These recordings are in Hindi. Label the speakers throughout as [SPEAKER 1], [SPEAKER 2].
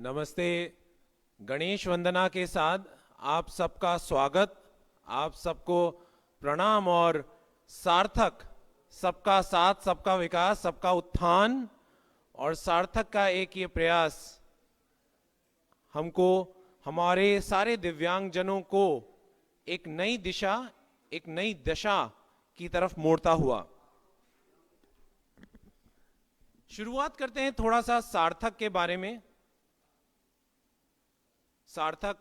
[SPEAKER 1] नमस्ते। गणेश वंदना के साथ आप सबका स्वागत, आप सबको प्रणाम और सार्थक सबका साथ, सबका विकास, सबका उत्थान और सार्थक का एक ये प्रयास हमको हमारे सारे दिव्यांगजनों को एक नई दिशा, एक नई दशा की तरफ मोड़ता हुआ। शुरुआत करते हैं थोड़ा सा सार्थक के बारे में। सार्थक,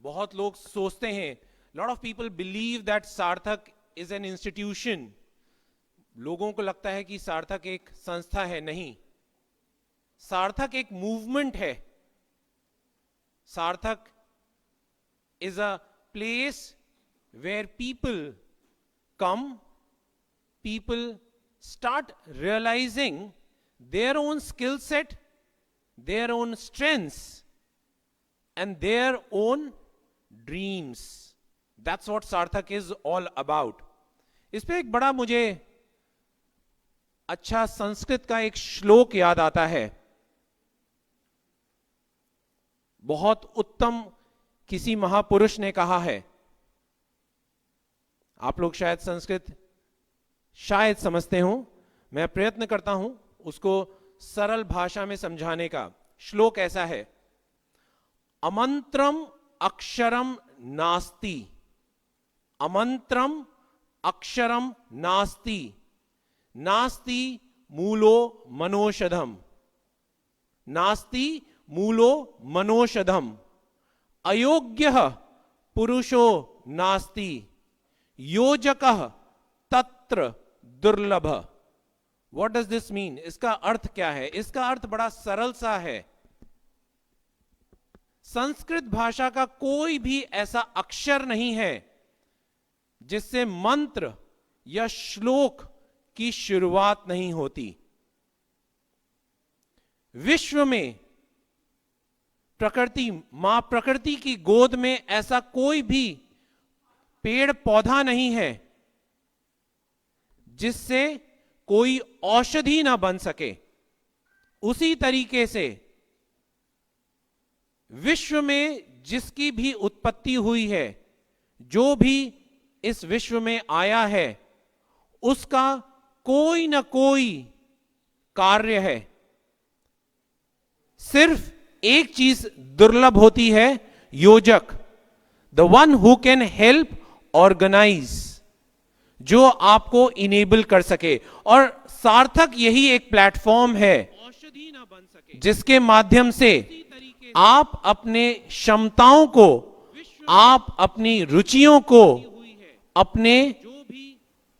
[SPEAKER 1] बहुत लोग सोचते हैं, lot of people believe that सार्थक इज एन इंस्टीट्यूशन। लोगों को लगता है कि सार्थक एक संस्था है। नहीं, सार्थक एक मूवमेंट है। Sarthak is a place where people come, people start realizing their own skill set, their own strengths and their own dreams. That's what Sarthak is all about. इस पे एक बड़ा मुझे अच्छा संस्कृत का एक श्लोक याद आता है। बहुत उत्तम किसी महापुरुष ने कहा है। आप लोग शायद संस्कृत शायद समझते हो, मैं प्रयत्न करता हूं उसको सरल भाषा में समझाने का। श्लोक ऐसा है, अमंत्रम अक्षरम नास्ति, अमंत्रम अक्षरम नास्ति, नास्ति मूलो मनोषधम, नास्ति मूलो मनोषधम, अयोग्यः पुरुषो नास्ति, योजकः तत्र दुर्लभ। What does this mean? इसका अर्थ क्या है? इसका अर्थ बड़ा सरल सा है। संस्कृत भाषा का कोई भी ऐसा अक्षर नहीं है जिससे मंत्र या श्लोक की शुरुआत नहीं होती। विश्व में प्रकृति, मां प्रकृति की गोद में ऐसा कोई भी पेड़ पौधा नहीं है जिससे कोई औषधि ना बन सके। उसी तरीके से विश्व में जिसकी भी उत्पत्ति हुई है, जो भी इस विश्व में आया है, उसका कोई ना कोई कार्य है। सिर्फ एक चीज दुर्लभ होती है, योजक, the one who can help organise, जो आपको इनेबल कर सके। और सार्थक यही एक प्लेटफॉर्म है जिसके माध्यम से आप अपने क्षमताओं को, आप अपनी रुचियों को, अपने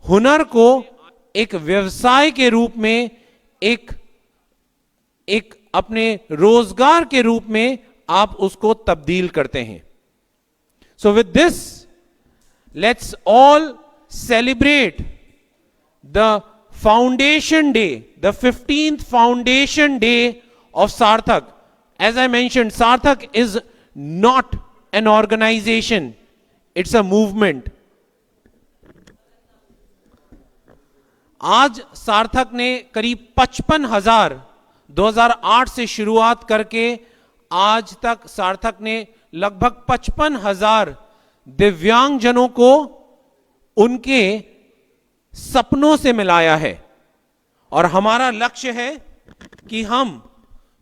[SPEAKER 1] हुनर को एक व्यवसाय के रूप में, एक अपने रोजगार के रूप में आप उसको तब्दील करते हैं। So with this let's all celebrate the foundation day, the 15th foundation day of Sarthak. As I mentioned, Sarthak is not an organization, it's a movement. आज सार्थक ने करीब 55,000 2008 से शुरुआत करके आज तक सार्थक ने लगभग 55,000 दिव्यांगजनों को उनके सपनों से मिलाया है। और हमारा लक्ष्य है कि हम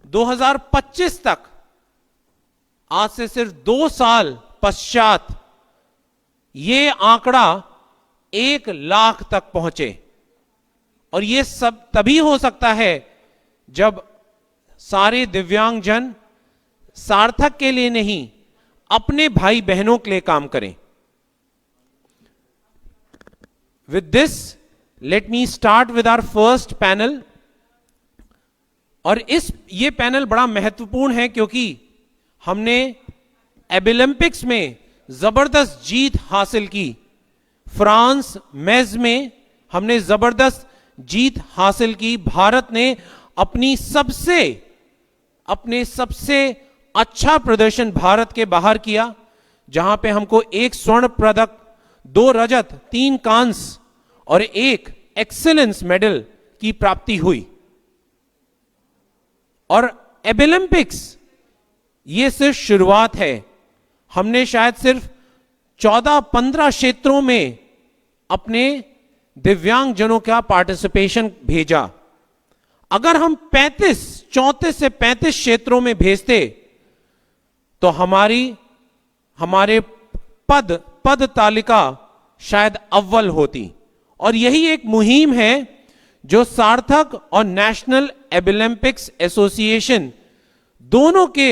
[SPEAKER 1] 2025 तक, आज से सिर्फ 2 साल पश्चात, ये आंकड़ा 1 लाख तक पहुंचे। और ये सब तभी हो सकता है जब सारे दिव्यांगजन सार्थक के लिए नहीं, अपने भाई बहनों के लिए काम करें। With this, let me start with our first panel. और ये पैनल बड़ा महत्वपूर्ण है क्योंकि हमने एबिलम्पिक्स में जबरदस्त जीत हासिल की। फ्रांस मेज में हमने जबरदस्त जीत हासिल की। भारत ने अपने सबसे अच्छा प्रदर्शन भारत के बाहर किया, जहां पे हमको 1 स्वर्ण पदक, 2 रजत, 3 कांस्य और 1 एक्सीलेंस मेडल की प्राप्ति हुई। और एबिलम्पिक्स ये सिर्फ शुरुआत है। हमने शायद सिर्फ 14-15 क्षेत्रों में अपने दिव्यांग जनों का पार्टिसिपेशन भेजा। अगर हम 34 से 35 क्षेत्रों में भेजते तो हमारे पद तालिका शायद अव्वल होती। और यही एक मुहिम है जो सार्थक और नेशनल एबिलम्पिक्स एसोसिएशन दोनों के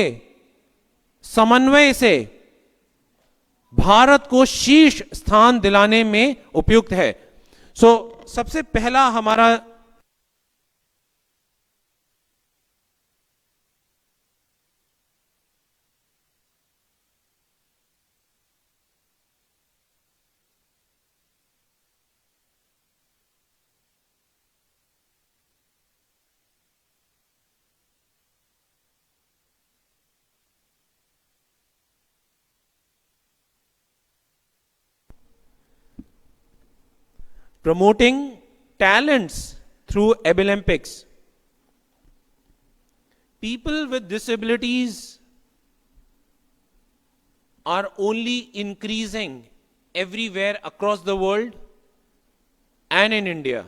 [SPEAKER 1] समन्वय से भारत को शीर्ष स्थान दिलाने में उपयुक्त है। सबसे पहला हमारा promoting talents through Abilympics. People with disabilities are only increasing everywhere across the world and in India.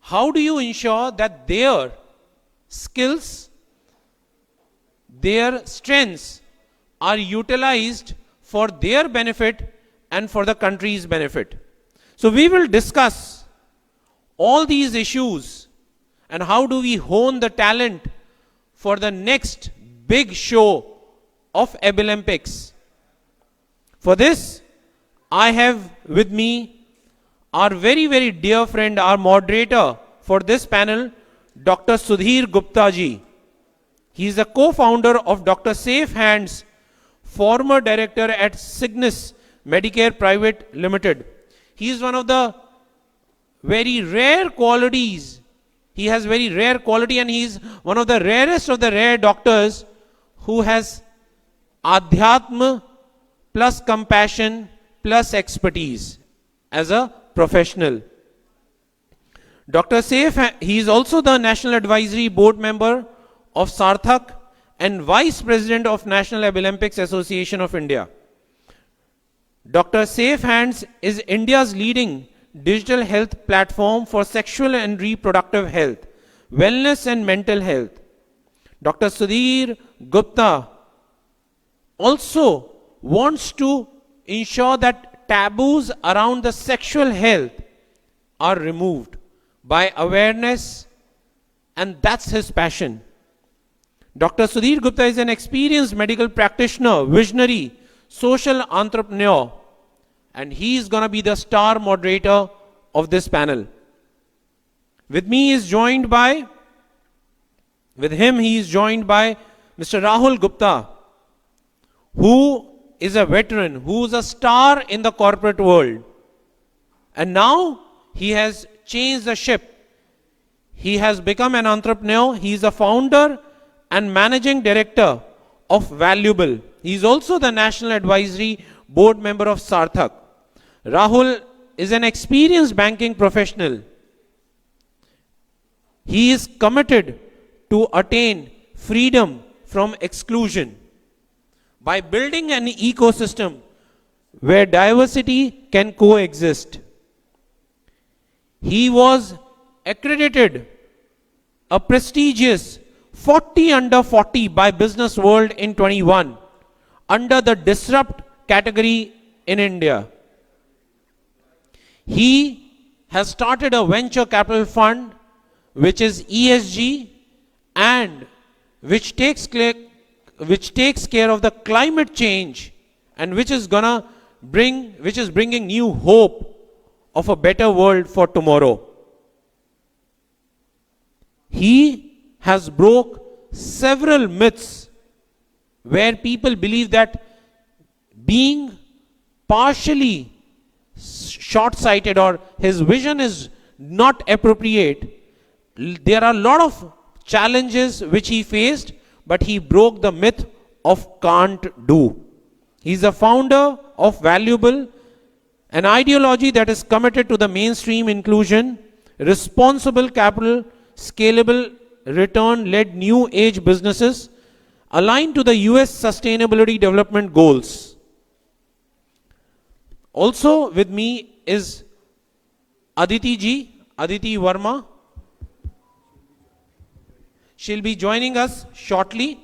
[SPEAKER 1] How do you ensure that their skills, their strengths are utilized for their benefit and for the country's benefit? So we will discuss all these issues and how do we hone the talent for the next big show of Abilympics. For this, I have with me our very, very dear friend, our moderator for this panel, Dr. Sudhir Gupta ji. He is the co-founder of Dr. Safe Hands, former director at Cygnus Medicare Private Limited. He is one of the very rare qualities. He has very rare quality and he is one of the rarest of the rare doctors who has adhyatma plus compassion plus expertise as a professional. Dr. Saif, he is also the National Advisory Board member of Sarthak and Vice President of National Abilympics Association of India. Dr. Safe Hands is India's leading digital health platform for sexual and reproductive health, wellness and mental health. Dr. Sudhir Gupta also wants to ensure that taboos around the sexual health are removed by awareness, and that's his passion. Dr. Sudhir Gupta is an experienced medical practitioner, visionary, social entrepreneur, and he is going to be the star moderator of this panel. With him he is joined by Mr. Rahul Gupta, who is a veteran, who is a star in the corporate world. And now he has changed the ship. He has become an entrepreneur. He is a founder and managing director of Valuable. He is also the National Advisory Board member of Sarthak. Rahul is an experienced banking professional. He is committed to attain freedom from exclusion by building an ecosystem where diversity can coexist. He was accredited a prestigious 40 under 40 by Business World in 21 under the Disrupt category in India. He has started a venture capital fund which is ESG and which takes care of the climate change and which is bringing new hope of a better world for tomorrow. He has broke several myths where people believe that being partially short-sighted or his vision is not appropriate. There are a lot of challenges which he faced, but he broke the myth of can't do. He is the founder of Valuable, an ideology that is committed to the mainstream inclusion, responsible capital, scalable return led new age businesses aligned to the US Sustainability Development Goals. Also with me is Aditi ji, Aditi Verma. She'll be joining us shortly.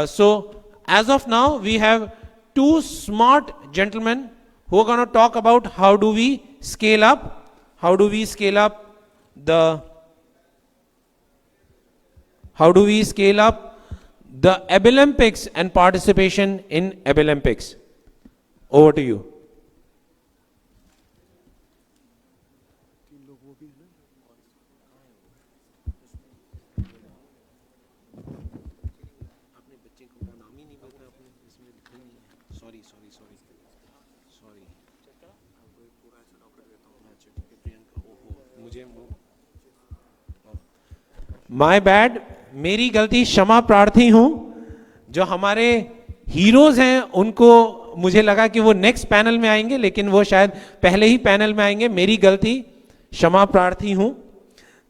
[SPEAKER 1] So as of now, we have two smart gentlemen who are going to talk about how do we scale up the Abilympics and participation in Abilympics. Over to you. My bad, मेरी गलती, क्षमा प्रार्थी हूं. जो हमारे हीरोज हैं उनको मुझे लगा कि वो नेक्स्ट पैनल में आएंगे, लेकिन वो शायद पहले ही पैनल में आएंगे. मेरी गलती, क्षमा प्रार्थी हूं.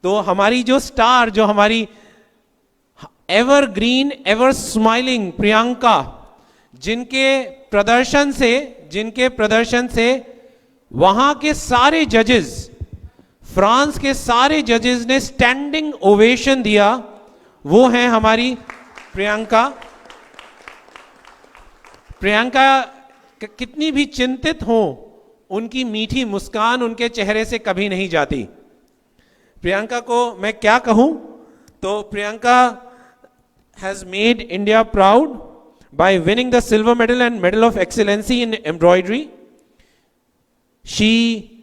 [SPEAKER 1] तो हमारी जो स्टार, जो हमारी ever green ever smiling Priyanka, जिनके प्रदर्शन से वहां के सारे जजेस, फ्रांस के सारे जजेस ने स्टैंडिंग ओवेशन दिया, वो हैं हमारी प्रियंका. प्रियंका कितनी भी चिंतित हो, उनकी मीठी मुस्कान उनके चेहरे से कभी नहीं जाती. प्रियंका को मैं क्या कहूं, तो Priyanka has made India proud by winning the silver medal and medal of excellency in embroidery. She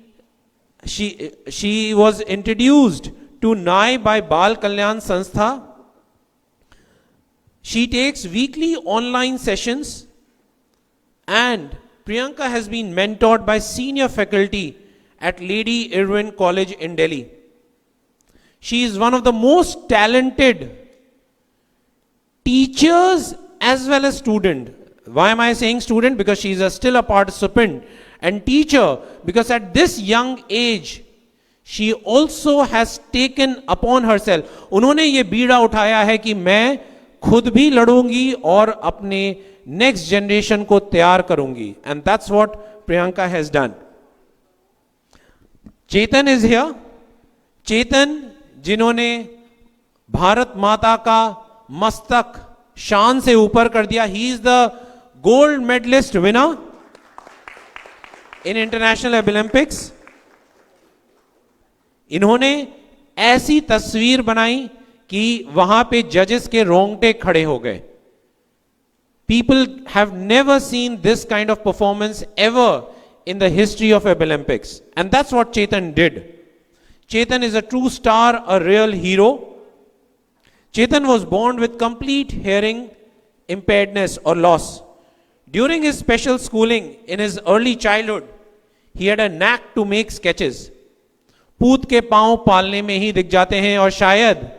[SPEAKER 1] was introduced to NAI by Bal Kalyan Sanstha. She takes weekly online sessions, and Priyanka has been mentored by senior faculty at Lady Irwin College in Delhi. She is one of the most talented teachers as well as student. Why am I saying student? Because she is still a participant and teacher, because at this young age she also has taken upon herself, उन्होंने ये बीड़ा उठाया है कि मैं खुद भी लड़ूंगी और अपने नेक्स्ट जनरेशन को तैयार करूंगी. And that's what Priyanka has done. Chetan is here. चेतन, जिन्होंने भारत माता का मस्तक शान से ऊपर कर दिया. He is the gold medallist winner in international Olympics. इन्होंने ऐसी तस्वीर बनाई कि वहां पे जजेस के रोंगटे खड़े हो गए. People have never seen this kind of performance ever in the history of Olympics. And that's what Chetan did. Chetan is a true star, a real hero. Chetan was born with complete hearing impairedness or loss. During his special schooling in his early childhood, he had a knack to make sketches. पूत के पांव पालने में ही दिख जाते हैं और शायद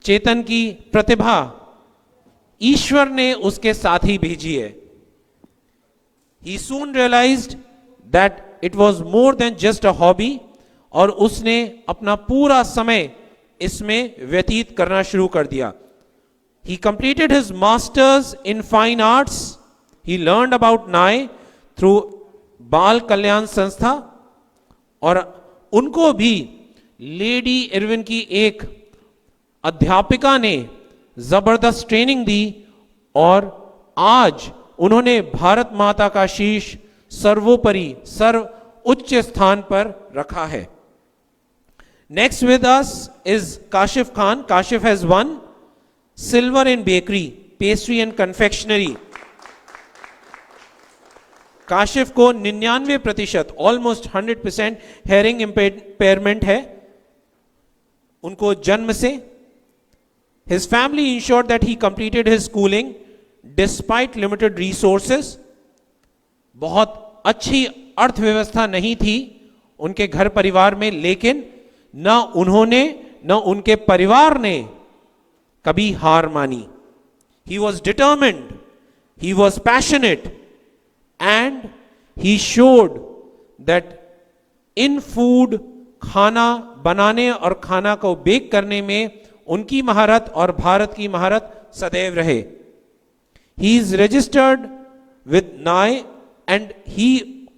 [SPEAKER 1] चेतन की प्रतिभा ईश्वर ने उसके साथ ही भेजी है. He soon realized that it was more than just a hobby और उसने अपना पूरा समय इसमें व्यतीत करना शुरू कर दिया. He completed his masters in fine arts. He learned about NAI through बाल कल्याण संस्था और उनको भी लेडी इरविन की एक अध्यापिका ने जबरदस्त ट्रेनिंग दी और आज उन्होंने भारत माता का शीश सर्वोपरि सर्व उच्च स्थान पर रखा है. Next with us is Kashif Khan. Kashif has one silver in bakery, pastry and confectionery. Kashif को 99% ऑलमोस्ट 100% हेयरिंग इम्पेयरमेंट है उनको जन्म से. His family ensured that he completed his schooling despite limited resources. बहुत अच्छी अर्थव्यवस्था नहीं थी उनके घर परिवार में, लेकिन न उन्होंने न उनके परिवार ने कभी हार मानी. He was determined, he was passionate, and he showed that in food, खाना बनाने और खाना को बेक करने में उनकी महारत और भारत की महारत सदैव रहे। He is registered with NAI and he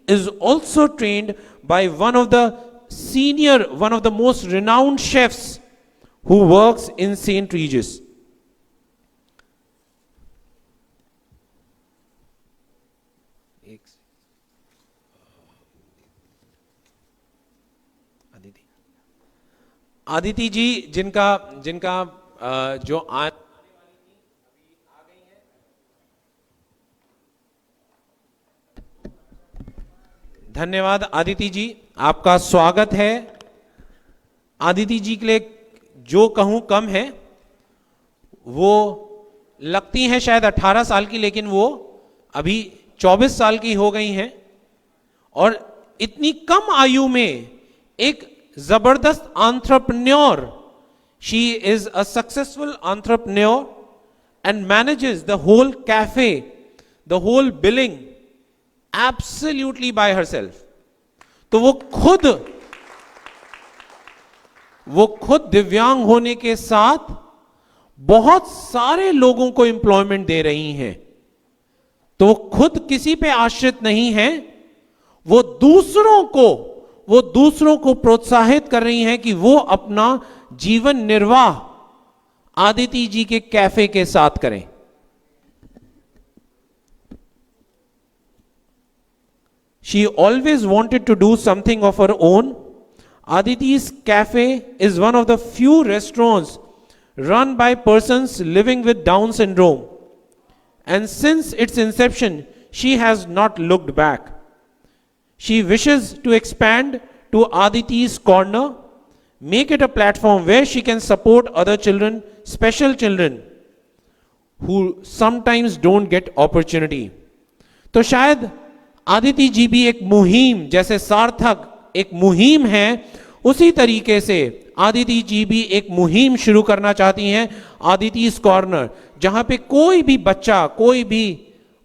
[SPEAKER 1] is also trained by one of the most renowned chefs who works in St. Regis. Aditi जी जिनका जिनका जो आज धन्यवाद आदिति जी, आपका स्वागत है। आदिति जी के लिए जो कहूं कम है। वो लगती हैं शायद 18 साल की, लेकिन वो अभी 24 साल की हो गई हैं और इतनी कम आयु में एक जबरदस्त entrepreneur. She is a successful entrepreneur and manages the whole cafe, the whole billing absolutely by herself. तो वो खुद दिव्यांग होने के साथ बहुत सारे लोगों को एम्प्लॉयमेंट दे रही हैं। तो वो खुद किसी पे आश्रित नहीं है, वो दूसरों को प्रोत्साहित कर रही हैं कि वो अपना जीवन निर्वाह आदिति जी के कैफे के साथ करें। She always wanted to do something of her own. Aditi's Cafe is one of the few restaurants run by persons living with Down syndrome. And since its inception, she has not looked back. She wishes to expand to Aditi's Corner, make it a platform where she can support other children, special children, who sometimes don't get opportunity. तो शायद आदिति जी भी एक मुहिम, जैसे सार्थक एक मुहिम है, उसी तरीके से आदिति जी भी एक मुहिम शुरू करना चाहती हैं, आदिति's कॉर्नर, जहां पे कोई भी बच्चा, कोई भी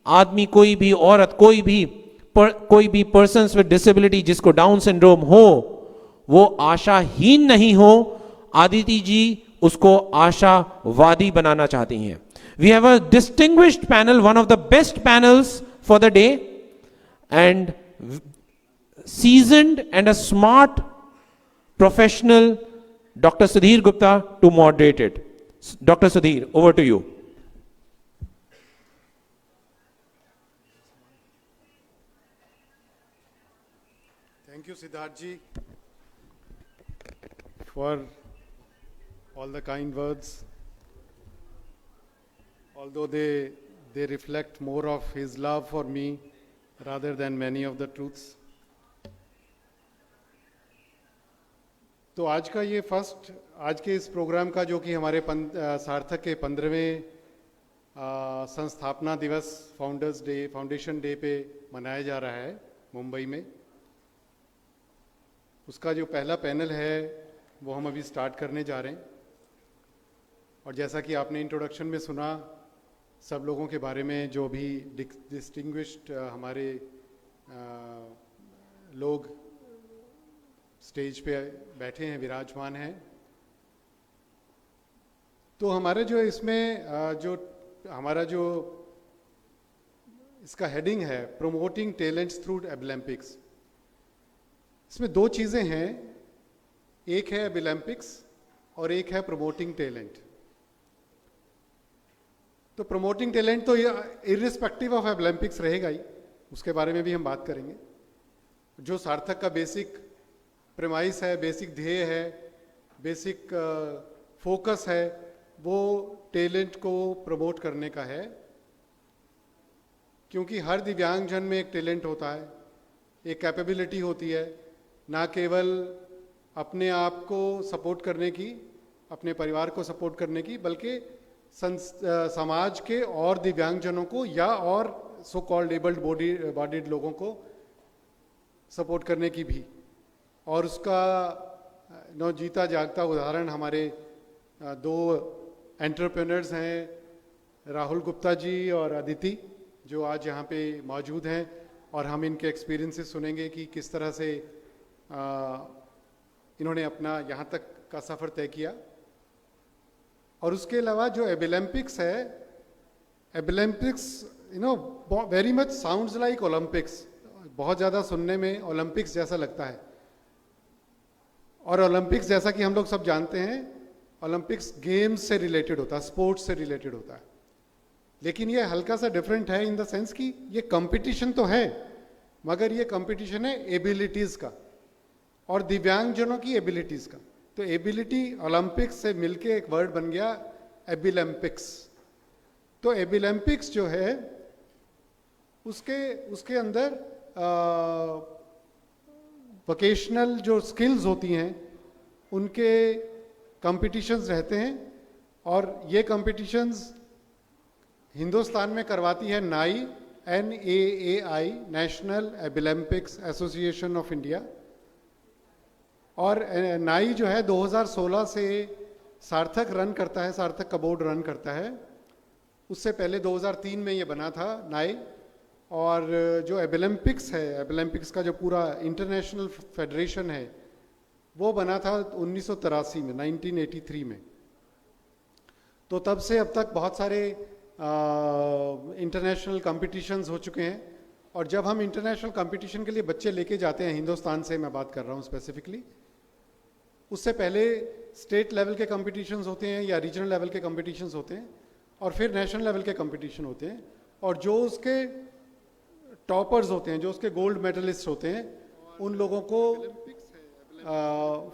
[SPEAKER 1] आदमी, कोई भी औरत, कोई भी पर्सन्स विद डिसेबिलिटी जिसको डाउन सिंड्रोम हो, वो आशाहीन नहीं हो। आदिति जी उसको आशावादी बनाना चाहती हैं। We have a distinguished panel, one of the best panels for the day, and seasoned and a smart professional Dr. Sudhir Gupta to moderate it. Dr. Sudhir, over to you.
[SPEAKER 2] Thank you, Siddharth ji, for all the kind words. Although they reflect more of his love for me rather than many of the truths. तो आज का ये आज के इस प्रोग्राम का, जो कि हमारे सार्थक के 15वें संस्थापना दिवस, फाउंडेशन डे पे मनाया जा रहा है मुंबई में, उसका जो पहला पैनल है वो हम अभी स्टार्ट करने जा रहे हैं। और जैसा कि आपने इंट्रोडक्शन में सुना सब लोगों के बारे में, जो भी डिस्टिंग्विश्ड हमारे लोग स्टेज पे बैठे हैं, विराजमान हैं, तो हमारे जो इसमें हमारा जो इसका हेडिंग है, प्रमोटिंग टैलेंट्स थ्रू एबलैम्पिक्स, इसमें दो चीज़ें हैं, एक है एबलैम्पिक्स और एक है प्रमोटिंग टैलेंट। तो प्रमोटिंग टैलेंट तो इर्रिस्पेक्टिव ऑफ एबलैम्पिक्स रहेगा ही, उसके बारे में भी हम बात करेंगे। जो सार्थक का बेसिक प्रेमाइस है, बेसिक ध्येय है, बेसिक फोकस है, वो टैलेंट को प्रमोट करने का है, क्योंकि हर दिव्यांगजन में एक टैलेंट होता है, एक कैपेबिलिटी होती है, ना केवल अपने आप को सपोर्ट करने की, अपने परिवार को सपोर्ट करने की, बल्कि समाज के और दिव्यांगजनों को या और सो कॉल्ड एबल्ड बॉडीड लोगों को सपोर्ट करने की भी। और उसका जीता जागता उदाहरण हमारे दो एंटरप्रेन्योर्स हैं, राहुल गुप्ता जी और अदिति, जो आज यहाँ पे मौजूद हैं, और हम इनके एक्सपीरियंसेस सुनेंगे कि किस तरह से इन्होंने अपना यहाँ तक का सफ़र तय किया। और उसके अलावा जो एबिलम्पिक्स है, Abilympics very much sounds like Olympics, बहुत ज़्यादा सुनने में ओलंपिक्स जैसा लगता है। और ओलंपिक्स जैसा कि हम लोग सब जानते हैं, ओलंपिक्स गेम्स से रिलेटेड होता है, स्पोर्ट्स से रिलेटेड होता है। लेकिन ये हल्का सा डिफरेंट है इन द सेंस कि ये कंपटीशन तो है, मगर ये कंपटीशन है एबिलिटीज़ का और दिव्यांगजनों की एबिलिटीज़ का। तो एबिलिटी ओलंपिक्स से मिलके एक वर्ड बन गया एबिलम्पिक्स। तो एबिलम्पिक्स जो है उसके अंदर वोकेशनल जो स्किल्स होती हैं उनके कंपटीशंस रहते हैं, और ये कंपटीशंस हिंदुस्तान में करवाती है NAAI, NAAI, national Abilympics association of India. और नाई जो है 2016 से सार्थक रन करता है, सार्थक का बोर्ड रन करता है। उससे पहले 2003 में ये बना था नाई। और जो एबिलम्पिक्स है, एबिलम्पिक्स का जो पूरा इंटरनेशनल फेडरेशन है, वो बना था 1983 में, 1983 में। तो तब से अब तक बहुत सारे इंटरनेशनल कंपटीशंस हो चुके हैं। और जब हम इंटरनेशनल कंपटीशन के लिए बच्चे लेके जाते हैं, हिंदुस्तान से मैं बात कर रहा हूँ स्पेसिफिकली, उससे पहले स्टेट लेवल के कंपटीशंस होते हैं या रीजनल लेवल के कंपटीशंस होते हैं, और फिर नेशनल लेवल के कंपटीशन होते हैं। और जो उसके टॉपर्स होते हैं, जो उसके गोल्ड मेडलिस्ट होते हैं, उन लोगों को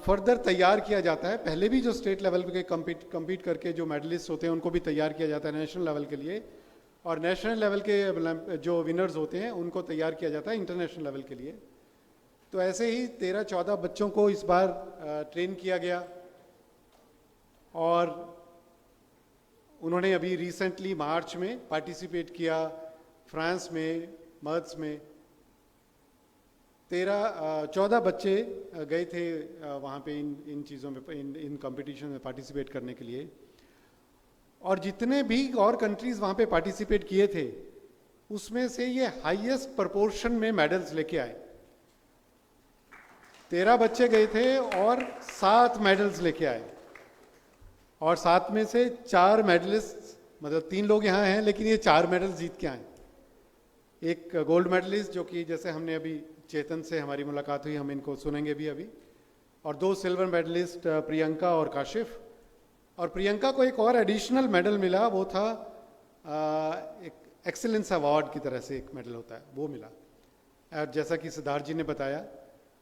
[SPEAKER 2] फर्दर तैयार किया जाता है। पहले भी जो स्टेट लेवल के compete करके जो मेडलिस्ट होते हैं उनको भी तैयार किया जाता है नेशनल लेवल के लिए, और नेशनल लेवल के जो विनर्स होते हैं उनको तैयार किया जाता है इंटरनेशनल लेवल के लिए। तो ऐसे ही 13-14 बच्चों को इस बार ट्रेन किया गया, और उन्होंने अभी रिसेंटली मार्च में पार्टिसिपेट किया फ्रांस में, मर्स में। 14 बच्चे गए थे वहाँ पे इन चीज़ों में, इन कंपटीशन में पार्टिसिपेट करने के लिए। और जितने भी और कंट्रीज वहाँ पे पार्टिसिपेट किए थे, उसमें से ये हाईएस्ट प्रोपोर्शन में मेडल्स लेके आए। 13 बच्चे गए थे और 7 मेडल्स लेके आए, और 7 में से 4 मेडलिस्ट, मतलब 3 लोग यहाँ हैं लेकिन ये 4 मेडल्स जीत के आए। एक गोल्ड मेडलिस्ट जो कि जैसे हमने अभी चेतन से हमारी मुलाकात हुई, हम इनको सुनेंगे भी अभी, और 2 सिल्वर मेडलिस्ट प्रियंका और काशिफ। और प्रियंका को एक और एडिशनल मेडल मिला, वो था एक एक्सीलेंस अवार्ड की तरह से एक मेडल होता है, वो मिला। और जैसा कि सिद्धार्थ जी ने बताया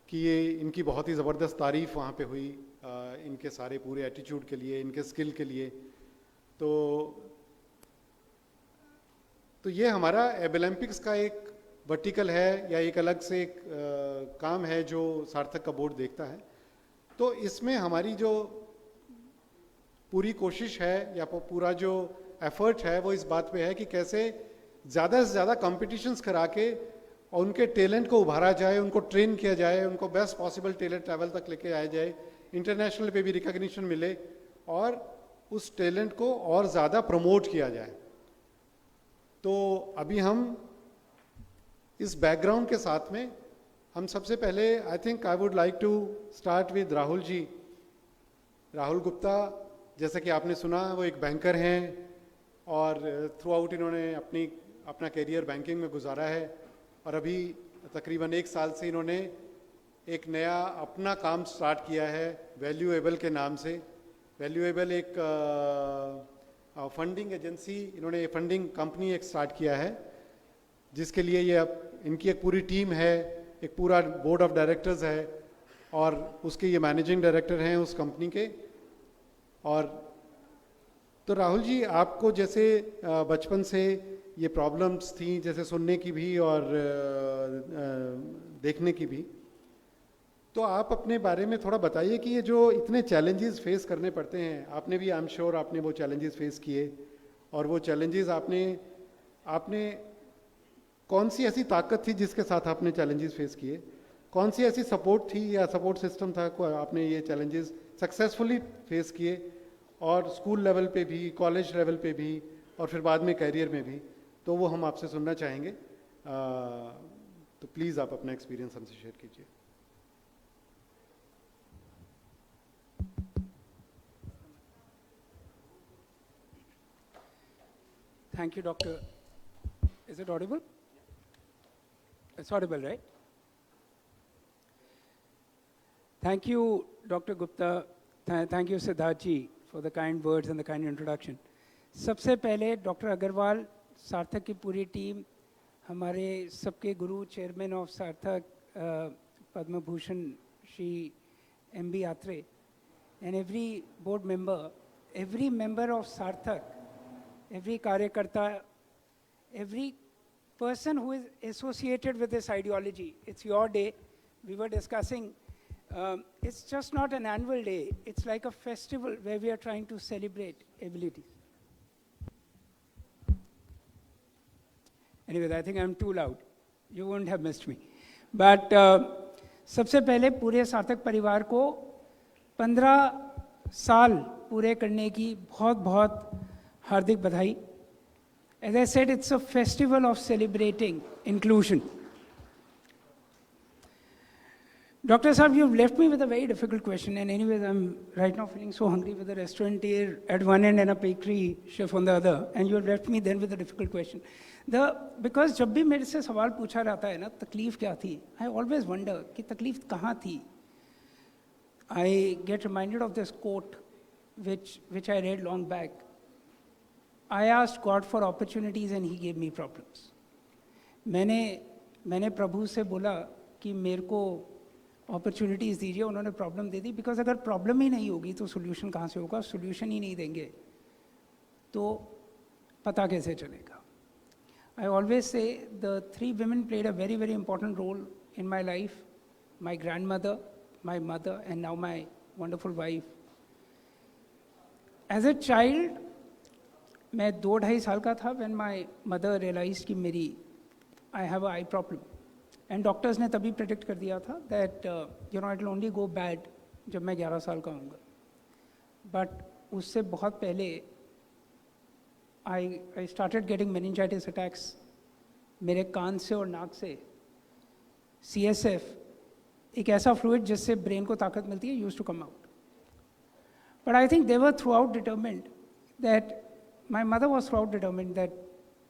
[SPEAKER 2] कि ये इनकी बहुत ही ज़बरदस्त तारीफ वहाँ पे हुई, इनके सारे पूरे एटीट्यूड के लिए, इनके स्किल के लिए। तो ये हमारा एबिलम्पिक्स का एक वर्टिकल है, या एक अलग से एक काम है जो सार्थक का बोर्ड देखता है। तो इसमें हमारी जो पूरी कोशिश है या पूरा जो एफर्ट है वो इस बात पे है कि कैसे ज़्यादा से ज़्यादा कॉम्पिटिशन्स करा के और उनके टैलेंट को उभारा जाए, उनको ट्रेन किया जाए, उनको बेस्ट पॉसिबल टैलेंट लेवल तक लेके आया जाए, इंटरनेशनल पे भी रिकॉग्निशन मिले, और उस टैलेंट को और ज़्यादा प्रमोट किया जाए। तो अभी हम इस बैकग्राउंड के साथ में, हम सबसे पहले I think I would like to start with Rahul ji. Rahul Gupta, जैसा कि आपने सुना, वो एक बैंकर हैं और थ्रू आउट इन्होंने अपना करियर बैंकिंग में गुजारा है, और अभी तकरीबन 1 साल से इन्होंने एक नया अपना काम स्टार्ट किया है वैल्यूएबल के नाम से। वैल्यूएबल एक फंडिंग एजेंसी, इन्होंने फंडिंग कंपनी एक स्टार्ट किया है, जिसके लिए ये इनकी एक पूरी टीम है, एक पूरा बोर्ड ऑफ डायरेक्टर्स है, और उसके ये मैनेजिंग डायरेक्टर हैं उस कंपनी के। और तो राहुल जी, आपको जैसे बचपन से ये प्रॉब्लम्स थी, जैसे सुनने की भी और देखने की भी, तो आप अपने बारे में थोड़ा बताइए कि ये जो इतने चैलेंजेस फेस करने पड़ते हैं, आपने भी आई एम श्योर आपने वो चैलेंजेस फेस किए, और वो चैलेंजेस आपने कौन सी ऐसी ताकत थी जिसके साथ आपने चैलेंजेस फेस किए, कौन सी ऐसी सपोर्ट थी या सपोर्ट सिस्टम था को आपने ये चैलेंजेस सक्सेसफुली फेस किए, और स्कूल लेवल पे भी, कॉलेज लेवल पे भी, और फिर बाद में कैरियर में भी, तो वो हम आपसे सुनना चाहेंगे। तो प्लीज़ आप अपना एक्सपीरियंस हमसे शेयर कीजिए।
[SPEAKER 3] Thank you, Doctor. Is it audible? It's audible, right? Thank you, Dr. Gupta. Thank you, Siddharth ji, for the kind words and the kind introduction. सबसे पहले डॉक्टर अग्रवाल, सार्थक की पूरी टीम, हमारे सबके गुरु, चेयरमैन ऑफ सार्थक, Padma Bhushan Shri M.B. Atre, and every board member, every member of Sarthak, every karyakarta, every person who is associated with this ideology. It's your day. We were discussing, it's just not an annual day. It's like a festival where we are trying to celebrate abilities. Anyway, I think I'm too loud. You wouldn't have missed me. But सबसे पहले पूरे सार्थक परिवार को 15 साल पूरे करने की बहुत बहुत हार्दिक बधाई. As I said, it's a festival of celebrating inclusion. Dr. Saab, you've left me with a very difficult question, and anyways, I'm right now feeling so hungry with a restaurateur at one end and a bakery chef on the other, and you've left me then with a difficult question. Because जब भी मेरे से सवाल पूछा जाता है ना, तकलीफ क्या थी? I always wonder कि तकलीफ कहाँ थी? I get reminded of this quote, which I read long back. I asked God for opportunities and He gave me problems. मैंने प्रभु से बोला कि मेरे को opportunities दीजिए, उन्होंने problem दे दी. Because अगर problem ही नहीं होगी तो solution कहाँ से होगा? Solution ही नहीं देंगे तो पता कैसे चलेगा? I always say the three women played a very, very important role in my life. My grandmother, my mother, and now my wonderful wife. As a child, मैं 2-2.5 साल का था when my mother realized कि मेरी I have an eye problem. And doctors ने तभी predict कर दिया था that it will only go bad जब मैं 11 साल का होऊंगा. But उससे बहुत पहले I started getting meningitis attacks. मेरे कान से और नाक से CSF, एक ऐसा fluid जिससे brain को ताकत मिलती है, used to come out. But I think they were throughout determined that my mother was throughout determined that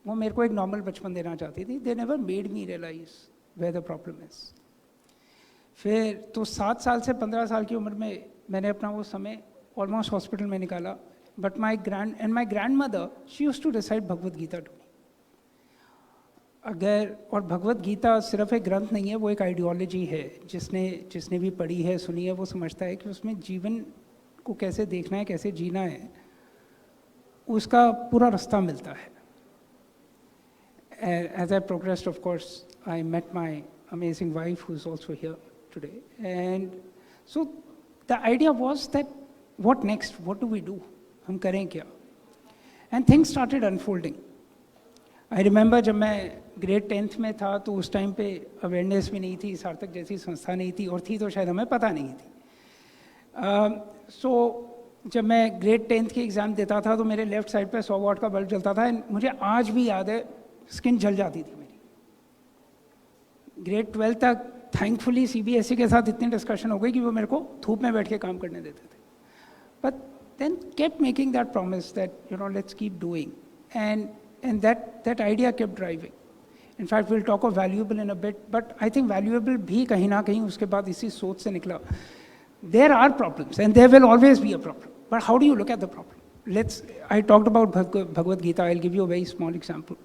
[SPEAKER 3] वो मेरे को एक normal बचपन देना चाहती थी. They never made me realize where the problem is. फिर तो 7 साल से 15 साल की उम्र में मैंने अपना वो समय almost hospital में निकाला. But my grandmother, she used to recite Bhagavad Gita to me. और भगवत गीता सिर्फ एक ग्रंथ नहीं है, वो एक आइडियोलॉजी है. जिसने भी पढ़ी है, सुनी है, वो समझता है कि उसमें जीवन को कैसे देखना है, कैसे जीना है, उसका पूरा रास्ता मिलता है. As I progressed, of course, I met my amazing wife, who is also here today. And so the idea was that what next? What do we do? हम करें क्या? And things started unfolding. I remember जब मैं grade 10th में था तो उस टाइम पे awareness भी नहीं थी, सार्थक जैसी संस्था नहीं थी, और थी तो शायद हमें पता नहीं थी. So जब मैं grade 10th की एग्ज़ाम देता था तो मेरे लेफ्ट साइड पे 100 वाट का बल्ब जलता था. मुझे आज भी याद है, स्किन जल जाती थी मेरी. grade 12 तक थैंकफुली CBSE के साथ इतनी डिस्कशन हो गई कि वो मेरे को धूप में बैठ के काम करने देते थे. But then kept making that promise that let's keep doing, and that idea kept driving. In fact, we'll talk of valuable in a bit, but I think valuable भी कहीं ना कहीं उसके बाद इसी सोच से निकला. There are problems and there will always be a problem, but how do you look at the problem? I talked about Bhagavad Gita. I'll give you a very small example.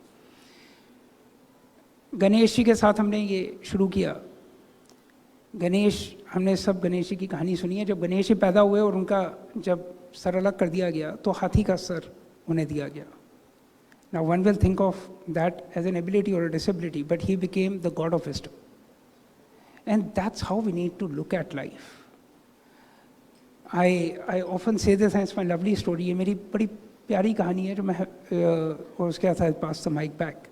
[SPEAKER 3] Ganesh ji के साथ हमने ये शुरू किया. हमने सब गणेश जी की कहानी सुनी है. जब गणेश जी पैदा हुए और उनका जब सर अलग कर दिया गया तो हाथी का सर उन्हें दिया गया. Now one will think of that as an ability or a disability, but he became the god of wisdom. And that's how we need to look at life. I often say this, and it's my lovely story. ये मेरी बड़ी प्यारी कहानी है जो मैं और उसके साथ pass the mic back.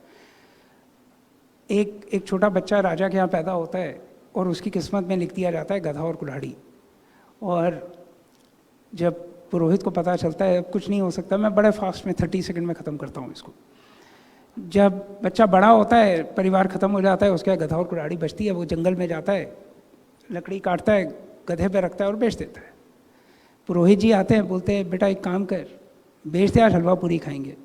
[SPEAKER 3] एक छोटा बच्चा राजा के यहाँ पैदा होता है और उसकी किस्मत में लिख दिया जाता है गधा और कुल्हाड़ी. और जब पुरोहित को पता चलता है अब कुछ नहीं हो सकता, मैं बड़े फास्ट में 30 सेकंड में ख़त्म करता हूँ इसको. जब बच्चा बड़ा होता है, परिवार ख़त्म हो जाता है, उसके गधा और कुल्हाड़ी बचती है. वो जंगल में जाता है, लकड़ी काटता है, गधे पे रखता है और बेच देता है. पुरोहित जी आते हैं, बोलते हैं बेटा एक काम कर, बेच दे, आज हलवा पूरी खाएंगे.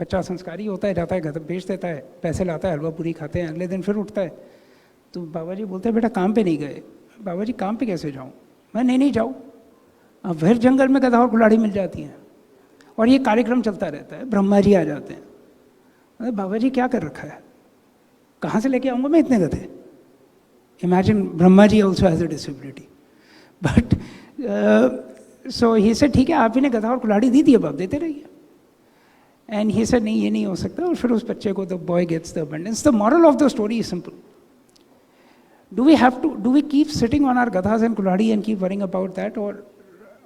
[SPEAKER 3] बच्चा संस्कारी होता है, जाता है घर बेच देता है, पैसे लाता है, हलवा पूरी खाते हैं, अगले दिन फिर उठता है। तो बाबा जी बोलते हैं बेटा काम पे नहीं गए। बाबा जी काम पे कैसे जाऊँ? मैं नहीं जाऊँ। अब फिर जंगल में गधा और कुल्हाड़ी मिल जाती हैं और ये कार्यक्रम चलता रहता है। ब्रह्मा जी आ जाते हैं। अरे बाबा जी क्या कर रखा है, कहाँ से लेके आऊँगा मैं इतने गधे? Imagine Brahma ji also has a disability. But so he say ठीक है, आप ही ने गधा और कुल्हाड़ी दी थी, अब आप देते रहिए। एंड ही से नहीं, ये नहीं हो सकता। और फिर उस बच्चे को the boy gets the abundance. The moral of the story is simple. Do we keep sitting on our गधास एंड कुल्हाड़ी and keep worrying about that, और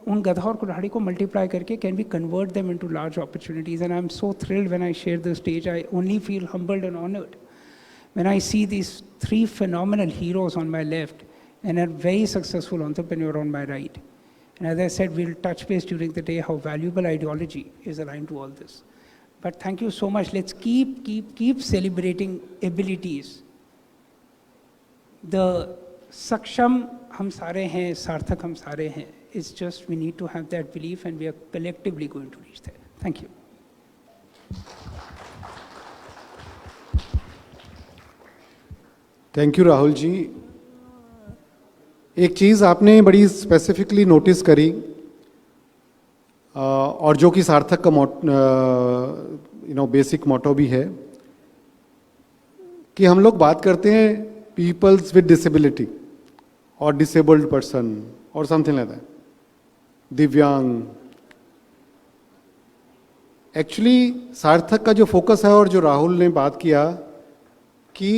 [SPEAKER 3] उन गधा और कुल्हाड़ी को मल्टीप्लाई करके can we convert them into large opportunities? And I am so thrilled when I share the stage. I only feel humbled and honored when I see these three phenomenal heroes on my left and a very successful entrepreneur on my right. And as I said, we'll touch base during the day how valuable ideology is aligned to all this. But thank you so much. Let's keep celebrating abilities. The saksham hum sare hain, sarthak hum sare hain. It's just we need to have that belief, and we are collectively going to reach there. Thank you.
[SPEAKER 2] Thank you Rahul ji. एक चीज़ आपने बड़ी स्पेसिफिकली नोटिस करी, और जो कि सार्थक का बेसिक मोटो भी है, कि हम लोग बात करते हैं पीपल्स विद डिसेबिलिटी और डिसेबल्ड पर्सन और समथिंग लाइक दैट, दिव्यांग। एक्चुअली सार्थक का जो फोकस है और जो राहुल ने बात किया कि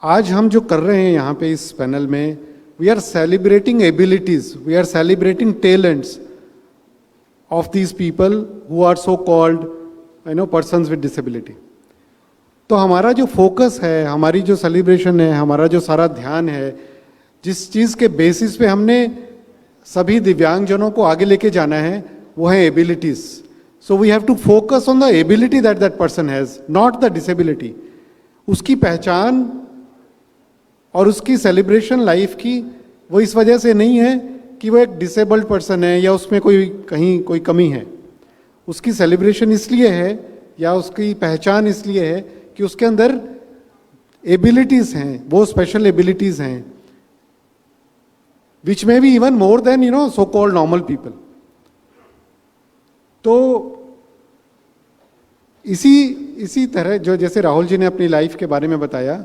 [SPEAKER 2] आज हम जो कर रहे हैं यहाँ पे इस पैनल में, we are celebrating abilities, we are celebrating talents of these people who are so called persons with disability. तो हमारा जो फोकस है, हमारी जो सेलिब्रेशन है, हमारा जो सारा ध्यान है, जिस चीज़ के बेसिस पे हमने सभी दिव्यांगजनों को आगे लेके जाना है, वो है abilities. So we have to focus on the ability that that person has, not the disability. उसकी पहचान और उसकी सेलिब्रेशन लाइफ की वो इस वजह से नहीं है कि वो एक डिसेबल्ड पर्सन है या उसमें कहीं कोई कमी है। उसकी सेलिब्रेशन इसलिए है या उसकी पहचान इसलिए है कि उसके अंदर एबिलिटीज़ हैं, वो स्पेशल एबिलिटीज़ हैं, विच में be even more than so called normal people. तो इसी तरह जो जैसे राहुल जी ने अपनी लाइफ के बारे में बताया,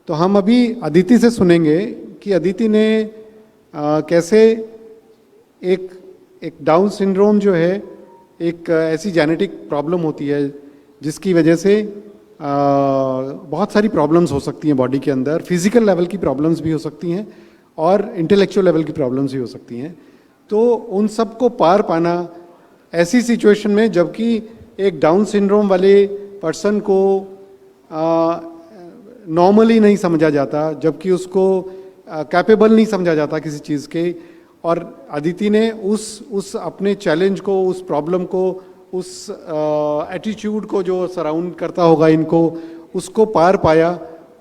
[SPEAKER 2] तो हम अभी अदिति से सुनेंगे कि अदिति ने कैसे एक डाउन सिंड्रोम जो है, एक ऐसी जेनेटिक प्रॉब्लम होती है जिसकी वजह से बहुत सारी प्रॉब्लम्स हो सकती हैं बॉडी के अंदर। फिजिकल लेवल की प्रॉब्लम्स भी हो सकती हैं और इंटेलेक्चुअल लेवल की प्रॉब्लम्स भी हो सकती हैं। तो उन सब को पार पाना ऐसी सिचुएशन में, जबकि एक डाउन सिंड्रोम वाले पर्सन को नॉर्मली नहीं समझा जाता, जबकि उसको कैपेबल नहीं समझा जाता किसी चीज़ के, और अदिति ने उस अपने चैलेंज को, उस प्रॉब्लम को, उस एटीट्यूड को जो सराउंड करता होगा इनको, उसको पार पाया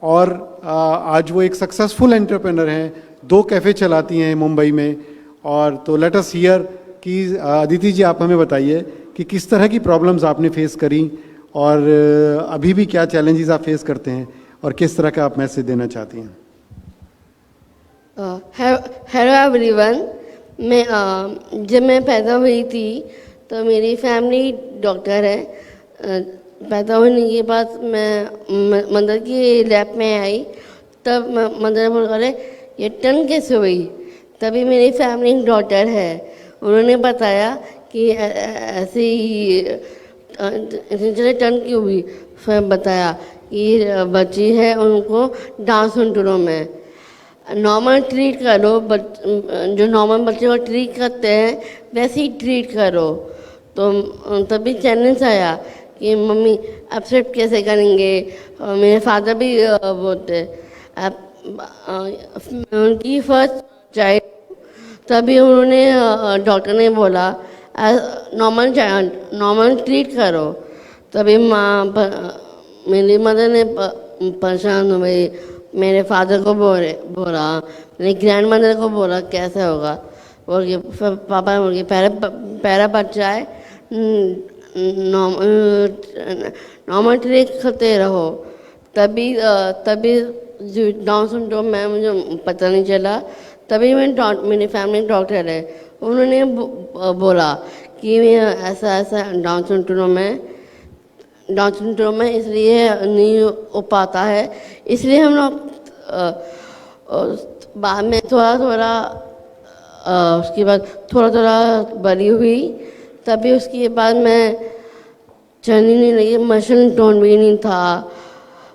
[SPEAKER 2] और आज वो एक सक्सेसफुल एंटरप्रेन्योर हैं। 2 कैफ़े चलाती हैं मुंबई में। और तो लेट अस हियर कि अदिति जी आप हमें बताइए कि किस तरह की प्रॉब्लम्स आपने फेस करी और अभी भी क्या चैलेंजेस आप फेस करते हैं और किस तरह का आप मैसेज देना चाहती हैं।
[SPEAKER 4] Hello everyone. जब मैं पैदा हुई थी तो मेरी फैमिली डॉक्टर है। पैदा होने के बाद मैं मदर की लैब में आई, तब मदर बोले ये टर्न कैसे हुई? तभी मेरी फैमिली डॉक्टर है, उन्होंने बताया कि ऐसे ही टर्न क्यों हुई। फिर बताया कि बच्ची है, उनको डाउन सिंड्रोम है, नॉर्मल ट्रीट करो, जो नॉर्मल बच्चे को ट्रीट करते हैं वैसे ही ट्रीट करो। तो तभी चैलेंज आया कि मम्मी एक्सेप्ट कैसे करेंगे। मेरे फादर भी बोलते उनकी फर्स्ट चाइल्ड, तभी उन्होंने डॉक्टर ने बोला नॉर्मल ट्रीट करो। तभी मेरी मदर ने परेशान हुई, मेरे फादर को बोला, मेरी ग्रैंड मदर को बोला कैसे होगा। बोल के फिर पापा बोल के पहला बच्चा है, नॉर्मल ट्रीट करते रहो, तभी तभी जो डाउन सिंड्रोम में मुझे पता नहीं चला। तभी मेरी फैमिली डॉक्टर है, उन्होंने बोला कि मैं ऐसा ऐसा डाउन सिंड्रोम में इसलिए नहीं हो पाता है। इसलिए हम लोग बाद में उसके बाद थोड़ा बड़ी हुई, तभी उसके बाद मैं चलने नहीं लगी, मसल टोन भी नहीं था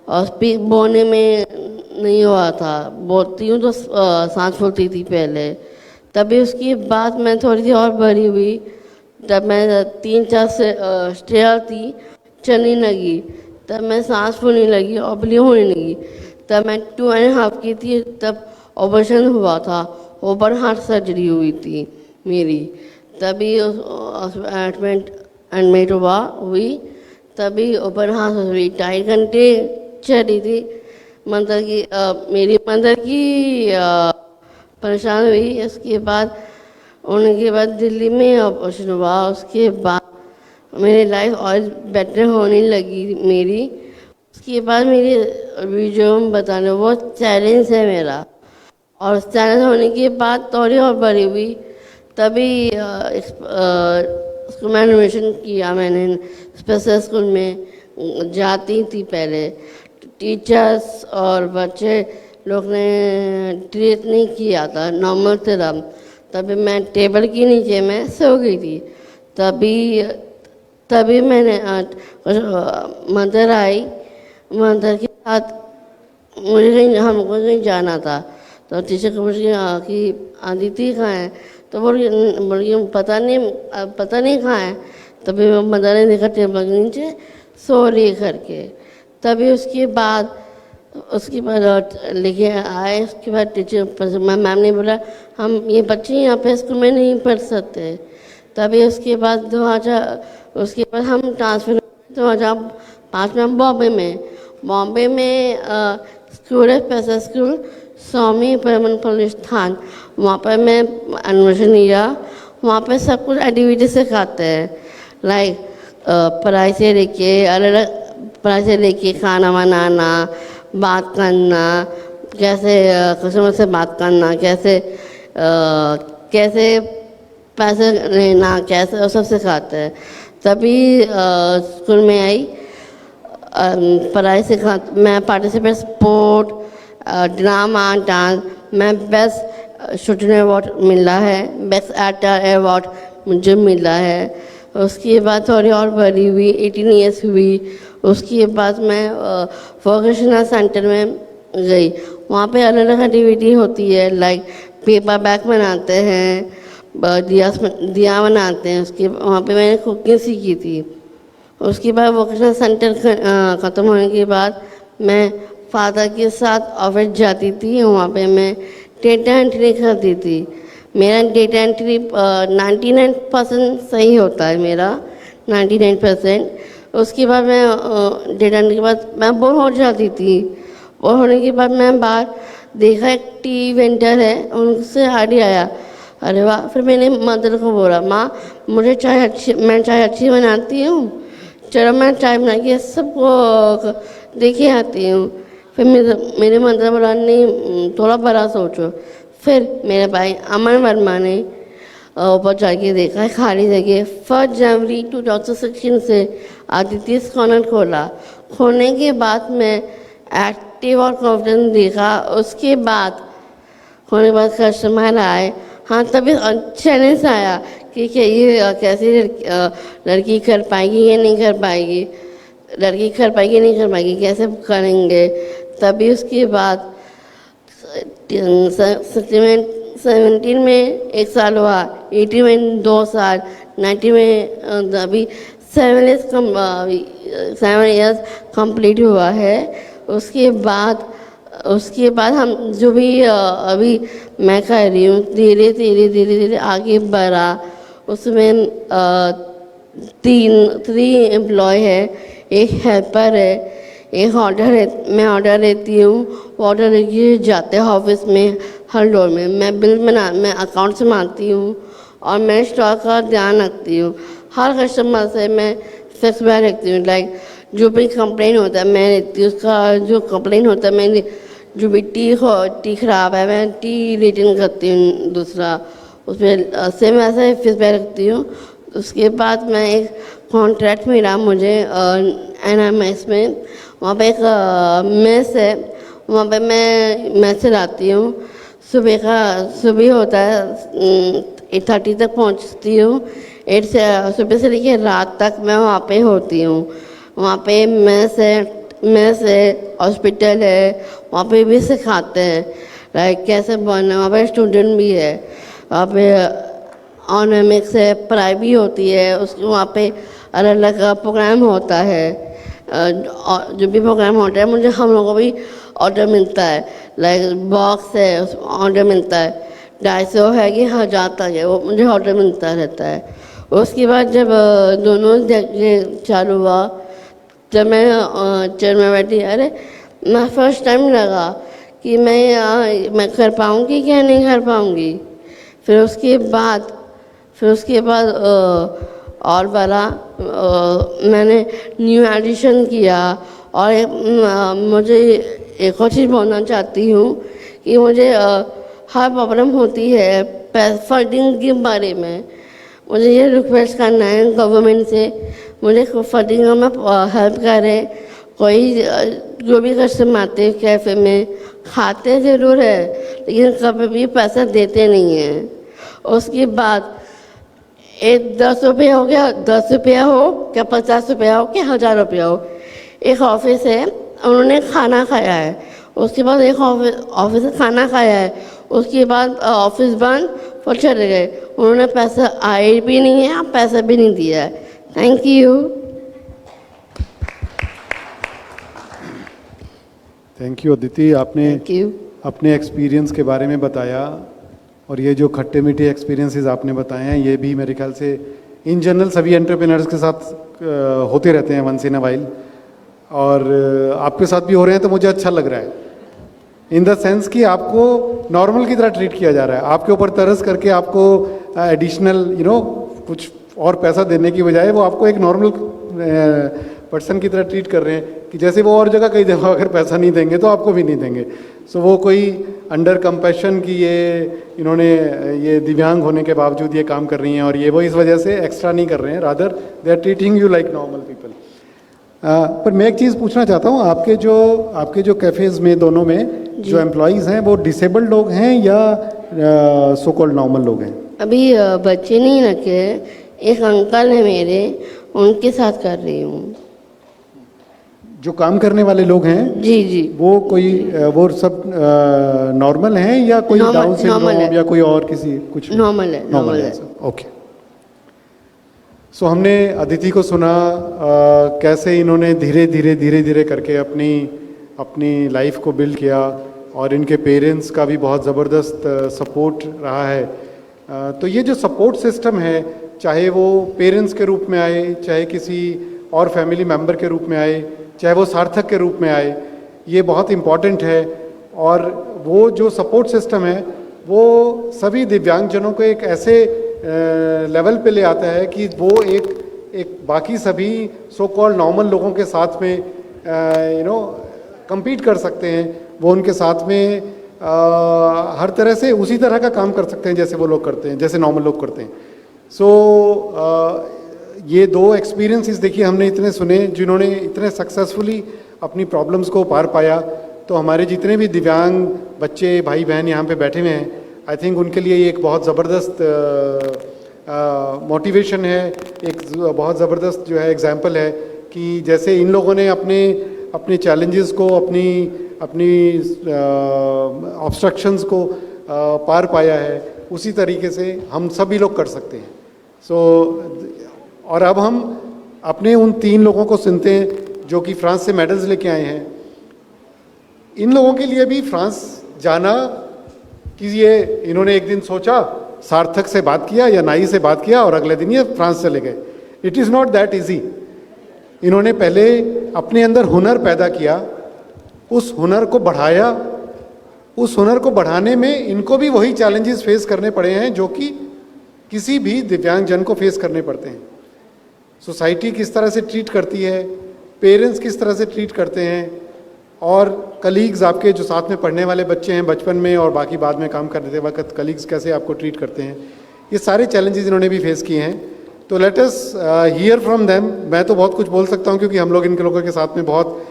[SPEAKER 4] और स्पीक बोलने में नहीं हुआ था, बोलती हूँ तो सांस फूलती थी पहले। तभी उसके बाद मैं थोड़ी सी और बड़ी हुई, जब मैं 3-4 स्टेयर थी, चलने लगी, तब मैं सांस फूलने लगी और ब्लीडिंग होने लगी। तब मैं 2.5 की थी, तब ऑपरेशन हुआ था, ओपन हार्ट सर्जरी हुई थी मेरी। तभी एडमिट हुई, तभी ओपन हार्ट सर्जरी 2.5 घंटे चली थी। मेरी मदर की परेशान हुई। उसके बाद उनके बाद दिल्ली में ऑपरेशन हुआ। उसके बाद मेरी लाइफ और बेटर होने लगी मेरी। उसके बाद मेरी अभी जो बताने वो चैलेंज है मेरा, और चैलेंज होने के बाद थोड़ी और बड़ी हुई, तभी स्कूल में एडमिशन किया मैंने। स्पेशल स्कूल में जाती थी पहले, टीचर्स और बच्चे लोग ने ट्रीट नहीं किया था नॉर्मल तरह। तभी मैं टेबल के नीचे मैं सो गई थी। तभी मैंने मदर आई, मदर के साथ हमको कहीं जाना था, तो टीचर को पूछी कि आदित्य कहाँ है, तो बोली पता नहीं कहाँ है। तभी मदर ने देखा टेबल के नीचे सो रही करके। तभी उसके बाद लेके आए। उसके बाद टीचर मैम ने बोला हम ये बच्चे यहाँ पे स्कूल में नहीं पढ़ सकते। तभी उसके बाद हम ट्रांसफर 2005 में बॉम्बे में स्कूल है, स्पेशल स्कूल स्वामी परमन प्रतिष्ठान, वहाँ पर मैं एडमिशन लिया। वहाँ पे सब कुछ एक्टिविटी सिखाते हैं, लाइक पढ़ाई से लेके खाना बनाना, बात करना, कैसे कस्टमर से बात करना, कैसे पैसे लेना, कैसे वो सब सिखाते हैं। तभी स्कूल में आई, पढ़ाई मैं पार्टिसिपेट स्पोर्ट, ड्रामा, डांस, मैं बेस्ट स्टूडेंट अवार्ड मिला है, बेस्ट एक्टर अवार्ड मुझे मिला है। उसके बाद थोड़ी और बड़ी हुई, 18 ईयर्स हुई। उसके बाद मैं वोकेशनल सेंटर में गई। वहाँ पे अलग अलग एक्टिविटी होती है, लाइक पेपर बैग बनाते हैं, दिया बनाते हैं। वहाँ पे मैंने कुकिंग सीखी थी। उसके बाद वोकेशनल सेंटर ख़त्म होने के बाद मैं फादर के साथ ऑफिस जाती थी। वहाँ पे मैं डेटा एंट्री करती थी। मेरा डेटा एंट्री 99% सही होता है मेरा, 99%। उसके बाद मैं डेटा एंट्री के बाद मैं बोर हो जाती थी। बोर होने के बाद मैं बाहर देखा एक टी वेंडर है, उनसे आइडिया आया, अरे वाह। फिर मैंने मदर को बोला, माँ मैं चाय अच्छी बनाती हूँ, चलो मैं चाय बना के सबको देखे आती हूँ। फिर मेरे मदर बोला नहीं थोड़ा बड़ा सोचो। फिर मेरे भाई अमन वर्मा ने ऊपर जाके देखा है खाली जगह। 1 जनवरी 2016 से आदित्य कॉर्नर खोलने के बाद मैं एक्टिव और कॉन्फिडेंट देखा। उसके बाद होने के बाद कस्टमर आए, हाँ तभी चैलेंज आया कि क्या ये कैसे लड़की कर पाएगी या नहीं कर पाएगी, लड़की कर पाएगी नहीं कर पाएगी, कैसे करेंगे। तभी उसके बाद 17 में 1 साल हुआ, 80 में 2 साल, 90 में अभी 7 ईयर्स कंप्लीट हुआ है। उसके बाद हम जो भी अभी मैं कर रही हूँ, धीरे आगे बढ़ा। उसमें 3 एम्प्लॉय है, एक हेल्पर है, एक ऑर्डर है। मैं ऑर्डर लेती हूँ, ऑर्डर लेके जाते हैं ऑफिस में, हर डोर में मैं अकाउंट संभालती हूँ और मैं स्टॉक का ध्यान रखती हूँ। हर कस्टमर से मैं फिक्स में रखती हूँ। लाइक जो भी कंप्लेन होता है मैं लेती हूँ, उसका जो कंप्लेन होता है मैं जो भी टी ख़राब है मैं टी रिटर्न करती हूँ दूसरा, उसमें सेम ऐसा फिक्स में रखती हूँ। उसके बाद मैं एक कॉन्ट्रैक्ट मिला मुझे NMS में, वहाँ पे एक मेस है, वहाँ पे मैं मैस चलाती हूँ। सुबह होता है 8:30 तक पहुँचती हूँ, 8 से सुबह से लेकर रात तक मैं वहाँ पे होती हूँ। वहाँ पे मेस है, हॉस्पिटल है, वहाँ पे भी सिखाते हैं लाइक कैसे बनना। वहाँ पे स्टूडेंट भी है, वहाँ पे ऑनमिक्स है, पढ़ाई भी होती है, उसके वहाँ पे अलग अलग प्रोग्राम होता है। जो भी प्रोग्राम होता है मुझे हम लोगों को भी ऑर्डर मिलता है, लाइक बॉक्स है उस ऑर्डर मिलता है, 250 है कि 1000 तक है, वो मुझे ऑर्डर मिलता रहता है। उसके बाद जब दोनों जगह चालू हुआ, जब मैं चेयर में बैठी, अरे मैं फर्स्ट टाइम लगा कि मैं कर पाऊँगी क्या नहीं कर पाऊँगी। फिर उसके बाद और बड़ा मैंने न्यू एडिशन किया। और मुझे एक और चीज़ बोलना चाहती हूँ कि मुझे हर प्रॉब्लम होती है फंडिंग के बारे में। मुझे ये रिक्वेस्ट करना है गवर्नमेंट से, मुझे फंडिंग में हेल्प करें। कोई जो भी कस्टमर आते हैं कैफ़े में, खाते ज़रूर है लेकिन कभी भी पैसा देते नहीं हैं। उसके बाद 10 रुपये हो गया, 10 रुपया हो क्या 50 रुपया हो क्या 1000 रुपया हो, एक ऑफिस है उन्होंने खाना खाया है, उसके बाद एक ऑफिस से खाना खाया है, उसके बाद ऑफिस बंद और चले गए, उन्होंने पैसा आए भी नहीं है, पैसा भी नहीं दिया है। Thank you.
[SPEAKER 2] Thank you Aditi, आपने
[SPEAKER 4] थैंक यू।
[SPEAKER 2] अपने एक्सपीरियंस के बारे में बताया, और ये जो खट्टे मीठे एक्सपीरियंसेस आपने बताए हैं ये भी मेरे ख्याल से इन जनरल सभी एंटरप्रेन्योर्स के साथ होते रहते हैं वंस इन अ वाइल, और आपके साथ भी हो रहे हैं तो मुझे अच्छा लग रहा है इन द सेंस कि आपको नॉर्मल की तरह ट्रीट किया जा रहा है। आपके ऊपर तरस करके आपको एडिशनल कुछ और पैसा देने की बजाय वो आपको एक नॉर्मल पर्सन की तरह ट्रीट कर रहे हैं कि जैसे वो और जगह कई जगह अगर पैसा नहीं देंगे तो आपको भी नहीं देंगे। सो वो कोई अंडर कंपैशन की इन्होंने ये दिव्यांग होने के बावजूद ये काम कर रही हैं, और ये वो इस वजह से एक्स्ट्रा नहीं कर रहे हैं, rather they are treating you like normal people. पर मैं एक चीज़ पूछना चाहता हूँ, आपके जो कैफ़ेज़ में दोनों में जो एम्प्लॉयज़ हैं वो डिसेबल्ड लोग हैं या सो कॉल्ड नॉर्मल लोग हैं?
[SPEAKER 4] अभी बच्चे नहीं रखे, एक अंकल है मेरे, उनके साथ कर रही हूँ।
[SPEAKER 2] जो काम करने वाले लोग हैं
[SPEAKER 4] जी
[SPEAKER 2] वो सब नॉर्मल हैं या कोई डाउन सिंड्रोम या कोई और किसी कुछ?
[SPEAKER 4] नॉर्मल है।
[SPEAKER 2] ओके। सो हमने अदिति को सुना कैसे इन्होंने धीरे धीरे करके अपनी लाइफ को बिल्ड किया, और इनके पेरेंट्स का भी बहुत ज़बरदस्त सपोर्ट रहा है। तो ये जो सपोर्ट सिस्टम है, चाहे वो पेरेंट्स के रूप में आए, चाहे किसी और फैमिली मेम्बर के रूप में आए, चाहे वो सार्थक के रूप में आए, ये बहुत इम्पॉर्टेंट है। और वो जो सपोर्ट सिस्टम है वो सभी दिव्यांगजनों को एक ऐसे लेवल पे ले आता है कि वो एक बाकी सभी सो कॉल्ड नॉर्मल लोगों के साथ में compete कर सकते हैं। वो उनके साथ में हर तरह से उसी तरह का काम कर सकते हैं जैसे वो लोग करते हैं, जैसे नॉर्मल लोग करते हैं। ये दो एक्सपीरियंसेस देखिए हमने इतने सुने जिन्होंने इतने सक्सेसफुली अपनी प्रॉब्लम्स को पार पाया। तो हमारे जितने भी दिव्यांग बच्चे भाई बहन यहाँ पे बैठे हुए हैं, आई थिंक उनके लिए ये एक बहुत ज़बरदस्त मोटिवेशन है, एक बहुत ज़बरदस्त जो है एग्जाम्पल है कि जैसे इन लोगों ने अपने चैलेंजेस को, अपनी ऑब्स्ट्रक्शंस को पार पाया है, उसी तरीके से हम सभी लोग कर सकते हैं। और अब हम अपने उन 3 लोगों को सुनते हैं जो कि फ्रांस से मेडल्स लेके आए हैं। इन लोगों के लिए भी फ्रांस जाना कि इन्होंने एक दिन सोचा, सार्थक से बात किया या नाई से बात किया और अगले दिन ये फ्रांस चले गए। It is not that easy. इन्होंने पहले अपने अंदर हुनर पैदा किया, उस हुनर को बढ़ाया, उस हुनर को बढ़ाने में इनको भी वही चैलेंजेस फेस करने पड़े हैं जो कि किसी भी दिव्यांगजन को फेस करने पड़ते हैं। सोसाइटी किस तरह से ट्रीट करती है, पेरेंट्स किस तरह से ट्रीट करते हैं, और कलीग्स आपके जो साथ में पढ़ने वाले बच्चे हैं बचपन में और बाकी बाद में काम करते वक्त कलीग्स कैसे आपको ट्रीट करते हैं, ये सारे चैलेंजेस इन्होंने भी फेस किए हैं। तो let us here from them. मैं तो बहुत कुछ बोल सकता हूँ क्योंकि हम लोग इनके लोगों के साथ में बहुत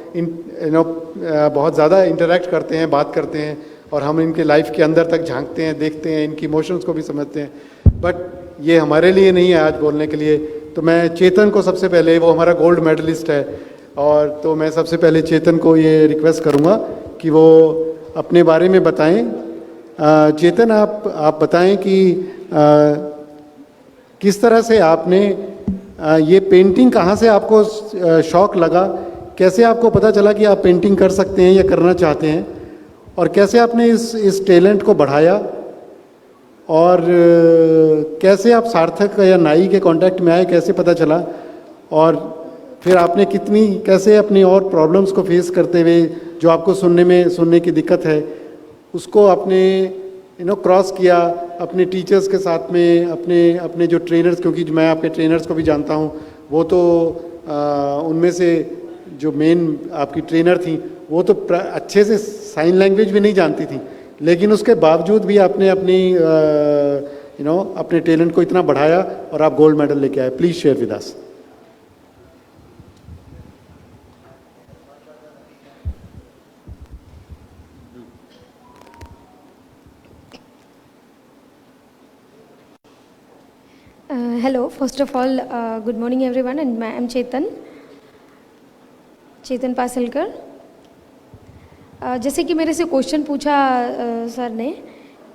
[SPEAKER 2] ज़्यादा इंटरेक्ट करते हैं, बात करते हैं, और हम इनके लाइफ के अंदर तक झांकते हैं, देखते हैं, इनकी इमोशंस को भी समझते हैं। बट ये हमारे लिए नहीं है आज बोलने के लिए। तो मैं चेतन को सबसे पहले, वो हमारा गोल्ड मेडलिस्ट है, और तो मैं सबसे पहले चेतन को ये रिक्वेस्ट करूँगा कि वो अपने बारे में बताएं। चेतन, आप बताएं कि किस तरह से आपने ये पेंटिंग, कहाँ से आपको शौक़ लगा, कैसे आपको पता चला कि आप पेंटिंग कर सकते हैं या करना चाहते हैं, और कैसे आपने इस टैलेंट को बढ़ाया, और कैसे आप सार्थक या नाई के कांटेक्ट में आए, कैसे पता चला, और फिर आपने कैसे अपनी और प्रॉब्लम्स को फेस करते हुए जो आपको सुनने की दिक्कत है उसको आपने क्रॉस किया अपने टीचर्स के साथ में, अपने जो ट्रेनर्स, क्योंकि मैं आपके ट्रेनर्स को भी जानता हूँ, वो तो उनमें से जो मेन आपकी ट्रेनर थी वो तो अच्छे से साइन लैंग्वेज भी नहीं जानती थी, लेकिन उसके बावजूद भी आपने अपने टैलेंट को इतना बढ़ाया और आप गोल्ड मेडल लेके आए। Please share with us.
[SPEAKER 5] Hello, first of all, good morning everyone, and I am Chetan Pasalkar. जैसे कि मेरे से क्वेश्चन पूछा सर ने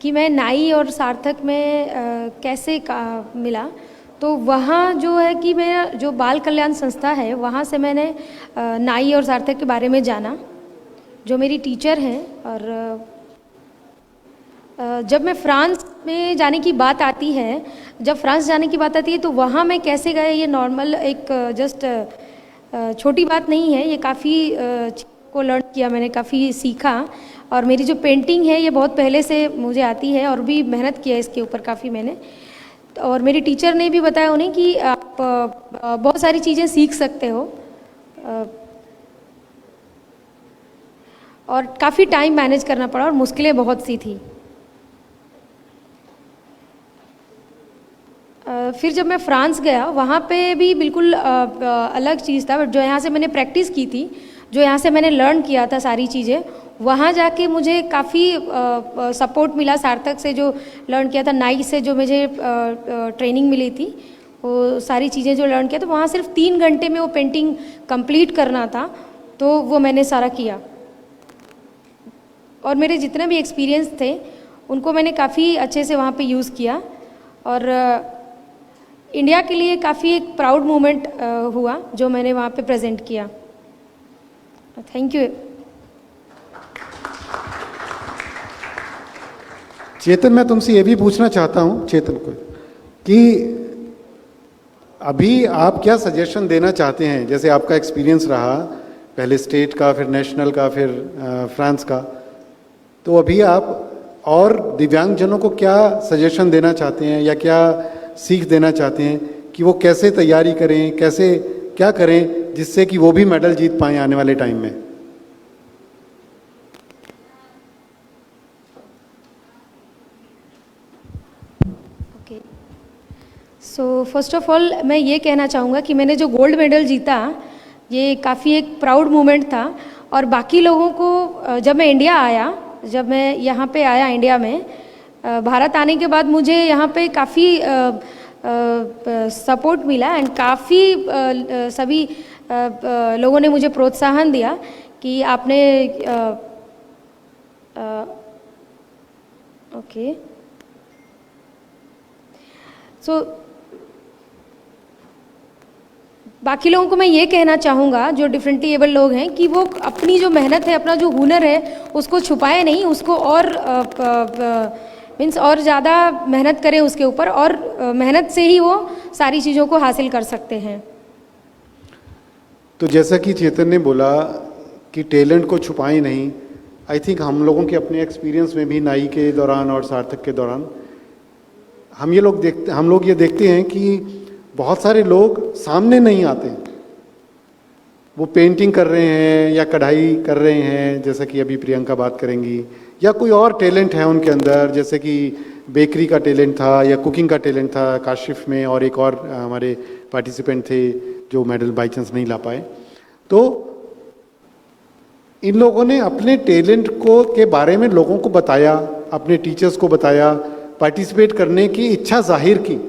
[SPEAKER 5] कि मैं नाई और सार्थक में कैसे मिला, तो वहाँ जो है कि मेरा जो बाल कल्याण संस्था है वहाँ से मैंने नाई और सार्थक के बारे में जाना, जो मेरी टीचर हैं। और जब मैं फ्रांस में जाने की बात आती है, तो वहाँ मैं कैसे गए, ये नॉर्मल एक जस्ट छोटी बात नहीं है, ये काफ़ी को लर्न किया मैंने, काफ़ी सीखा। और मेरी जो पेंटिंग है ये बहुत पहले से मुझे आती है और भी मेहनत किया इसके ऊपर काफ़ी मैंने। और मेरी टीचर ने भी बताया उन्हें कि आप बहुत सारी चीज़ें सीख सकते हो, और काफ़ी टाइम मैनेज करना पड़ा और मुश्किलें बहुत सी थी। फिर जब मैं फ्रांस गया, वहाँ पे भी बिल्कुल अलग चीज़ था, बट जो यहाँ से मैंने प्रैक्टिस की थी, जो यहाँ से मैंने लर्न किया था सारी चीज़ें, वहाँ जाके मुझे काफ़ी सपोर्ट मिला सार्थक से, जो लर्न किया था, नाई से जो मुझे ट्रेनिंग मिली थी, वो सारी चीज़ें जो लर्न किया, तो वहाँ सिर्फ 3 घंटे में वो पेंटिंग कंप्लीट करना था, तो वो मैंने सारा किया। और मेरे जितने भी एक्सपीरियंस थे उनको मैंने काफ़ी अच्छे से वहाँ पे यूज़ किया, और इंडिया के लिए काफ़ी एक प्राउड मोमेंट हुआ जो मैंने वहाँ पे प्रेजेंट किया। Thank you.
[SPEAKER 2] चेतन, मैं तुमसे ये भी पूछना चाहता हूँ चेतन को कि अभी आप क्या सजेशन देना चाहते हैं, जैसे आपका एक्सपीरियंस रहा पहले स्टेट का, फिर नेशनल का, फिर फ्रांस का, तो अभी आप और दिव्यांगजनों को क्या सजेशन देना चाहते हैं या क्या सीख देना चाहते हैं कि वो कैसे तैयारी करें, कैसे क्या करें जिससे कि वो भी मेडल जीत पाएं आने वाले टाइम में?
[SPEAKER 5] Okay, so first of all मैं ये कहना चाहूँगा कि मैंने जो गोल्ड मेडल जीता ये काफ़ी एक प्राउड मोमेंट था। और बाकी लोगों को जब मैं इंडिया आया, जब मैं यहाँ पे आया इंडिया में, भारत आने के बाद मुझे यहाँ पे काफ़ी सपोर्ट मिला, एंड काफ़ी सभी लोगों ने मुझे प्रोत्साहन दिया कि आपने ओके, सो बाकी लोगों को मैं ये कहना चाहूँगा जो डिफरेंटली एबल लोग हैं कि वो अपनी जो मेहनत है, अपना जो हुनर है, उसको छुपाए नहीं, उसको और मीन्स और ज़्यादा मेहनत करें उसके ऊपर, और मेहनत से ही वो सारी चीज़ों को हासिल कर सकते हैं।
[SPEAKER 2] तो जैसा कि चेतन ने बोला कि टैलेंट को छुपाएं नहीं, आई थिंक हम लोगों के अपने एक्सपीरियंस में भी नाई के दौरान और सार्थक के दौरान हम लोग ये देखते हैं कि बहुत सारे लोग सामने नहीं आते हैं। वो पेंटिंग कर रहे हैं या कढ़ाई कर रहे हैं, जैसे कि अभी प्रियंका बात करेंगी, या कोई और टैलेंट है उनके अंदर, जैसे कि बेकरी का टैलेंट था या कुकिंग का टैलेंट था काशिफ में, और एक और हमारे पार्टिसिपेंट थे जो मेडल बाई चांस नहीं ला पाए। तो इन लोगों ने अपने टैलेंट को के बारे में लोगों को बताया, अपने टीचर्स को बताया, पार्टिसिपेट करने की इच्छा जाहिर की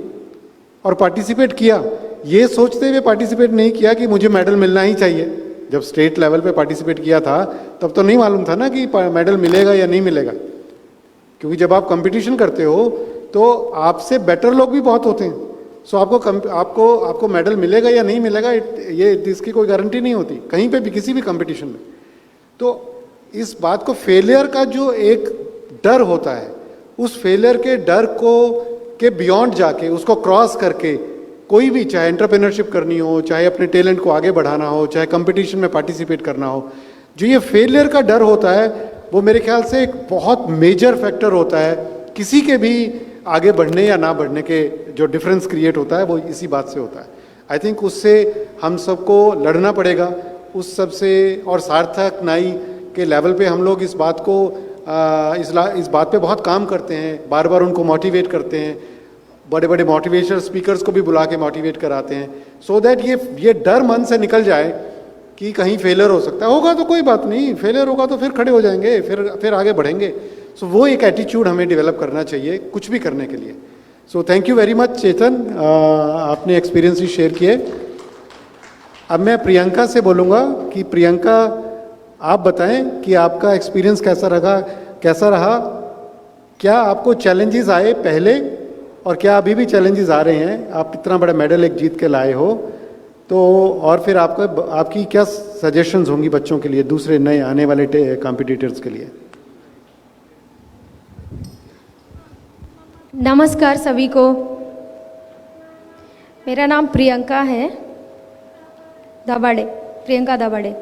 [SPEAKER 2] और पार्टिसिपेट किया। ये सोचते हुए पार्टिसिपेट नहीं किया कि मुझे मेडल मिलना ही चाहिए। जब स्टेट लेवल पे पार्टिसिपेट किया था तब तो नहीं मालूम था ना कि मेडल मिलेगा या नहीं मिलेगा, क्योंकि जब आप कंपटीशन करते हो तो आपसे बेटर लोग भी बहुत होते हैं। सो आपको मेडल मिलेगा या नहीं मिलेगा, ये इसकी कोई गारंटी नहीं होती कहीं पे भी, किसी भी कंपटीशन में। तो इस बात को, फेलियर का जो एक डर होता है, उस फेलियर के डर को के बियॉन्ड जाके, उसको क्रॉस करके कोई भी, चाहे एंटरप्रेन्योरशिप करनी हो, चाहे अपने टैलेंट को आगे बढ़ाना हो, चाहे कंपटीशन में पार्टिसिपेट करना हो, जो ये फेलियर का डर होता है वो मेरे ख्याल से एक बहुत मेजर फैक्टर होता है किसी के भी आगे बढ़ने या ना बढ़ने के। जो डिफरेंस क्रिएट होता है वो इसी बात से होता है। आई थिंक उससे हम सबको लड़ना पड़ेगा, उस सब से। और सार्थक नाई के लेवल पे हम लोग इस बात को इस बात पे बहुत काम करते हैं, बार बार उनको मोटिवेट करते हैं, बड़े बड़े मोटिवेशनल स्पीकर्स को भी बुला के मोटिवेट कराते हैं, सो दैट ये डर मन से निकल जाए कि कहीं फेलियर हो सकता है। होगा तो कोई बात नहीं, फेलियर होगा तो फिर खड़े हो जाएंगे, फिर आगे बढ़ेंगे। सो वो एक एटीट्यूड हमें डेवलप करना चाहिए कुछ भी करने के लिए। So thank you very much Chetan, आपने एक्सपीरियंस ही शेयर किए। अब मैं प्रियंका से बोलूँगा कि प्रियंका आप बताएं कि आपका एक्सपीरियंस कैसा रहा, क्या आपको चैलेंजेस आए पहले और क्या अभी भी चैलेंजेस आ रहे हैं? आप इतना बड़ा मेडल एक जीत के लाए हो तो, और फिर आपकी क्या सजेशंस होंगी बच्चों के लिए, दूसरे नए आने वाले कॉम्पिटिटर्स के लिए?
[SPEAKER 5] नमस्कार सभी को, मेरा नाम प्रियंका है दाभाडे, प्रियंका दाभाडे।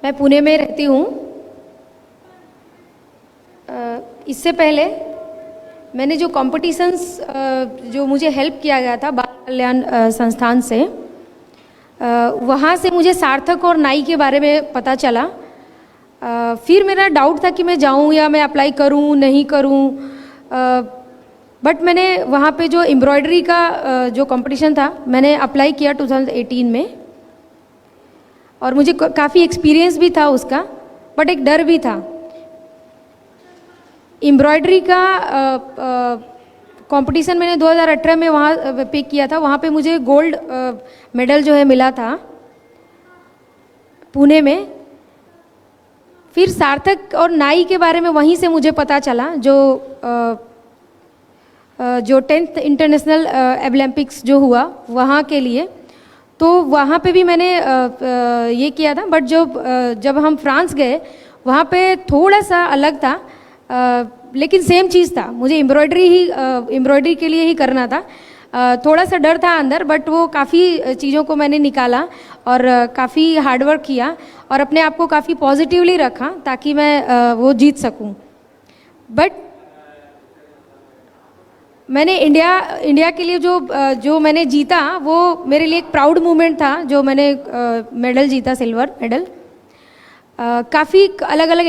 [SPEAKER 5] मैं पुणे में रहती हूँ। इससे पहले मैंने जो कॉम्पिटिशन्स जो मुझे हेल्प किया गया था बाल कल्याण संस्थान से, वहाँ से मुझे सार्थक और नाई के बारे में पता चला। फिर मेरा डाउट था कि मैं जाऊँ या मैं अप्लाई करूँ नहीं करूँ, बट मैंने वहाँ पे जो एम्ब्रॉयडरी का जो कंपटीशन था मैंने अप्लाई किया 2018 में, और मुझे काफ़ी एक्सपीरियंस भी था उसका, बट एक डर भी था। एम्ब्रॉयडरी का कंपटीशन मैंने 2018 में वहाँ पे किया था, वहाँ पे मुझे गोल्ड मेडल जो है मिला था पुणे में। फिर सार्थक और नाई के बारे में वहीं से मुझे पता चला, जो 10th इंटरनेशनल ओलंपिक्स जो हुआ वहाँ के लिए, तो वहाँ पे भी मैंने ये किया था। बट जब हम फ्रांस गए वहाँ पे थोड़ा सा अलग था, लेकिन सेम चीज़ था, मुझे एम्ब्रॉयडरी के लिए ही करना था। थोड़ा सा डर था अंदर, बट वो काफ़ी चीज़ों को मैंने निकाला और काफ़ी हार्डवर्क किया और अपने आप को काफ़ी पॉजिटिवली रखा ताकि मैं वो जीत सकूं। बट मैंने इंडिया के लिए जो मैंने जीता वो मेरे लिए एक प्राउड मोमेंट था, जो मैंने मेडल जीता, सिल्वर मेडल। काफ़ी अलग अलग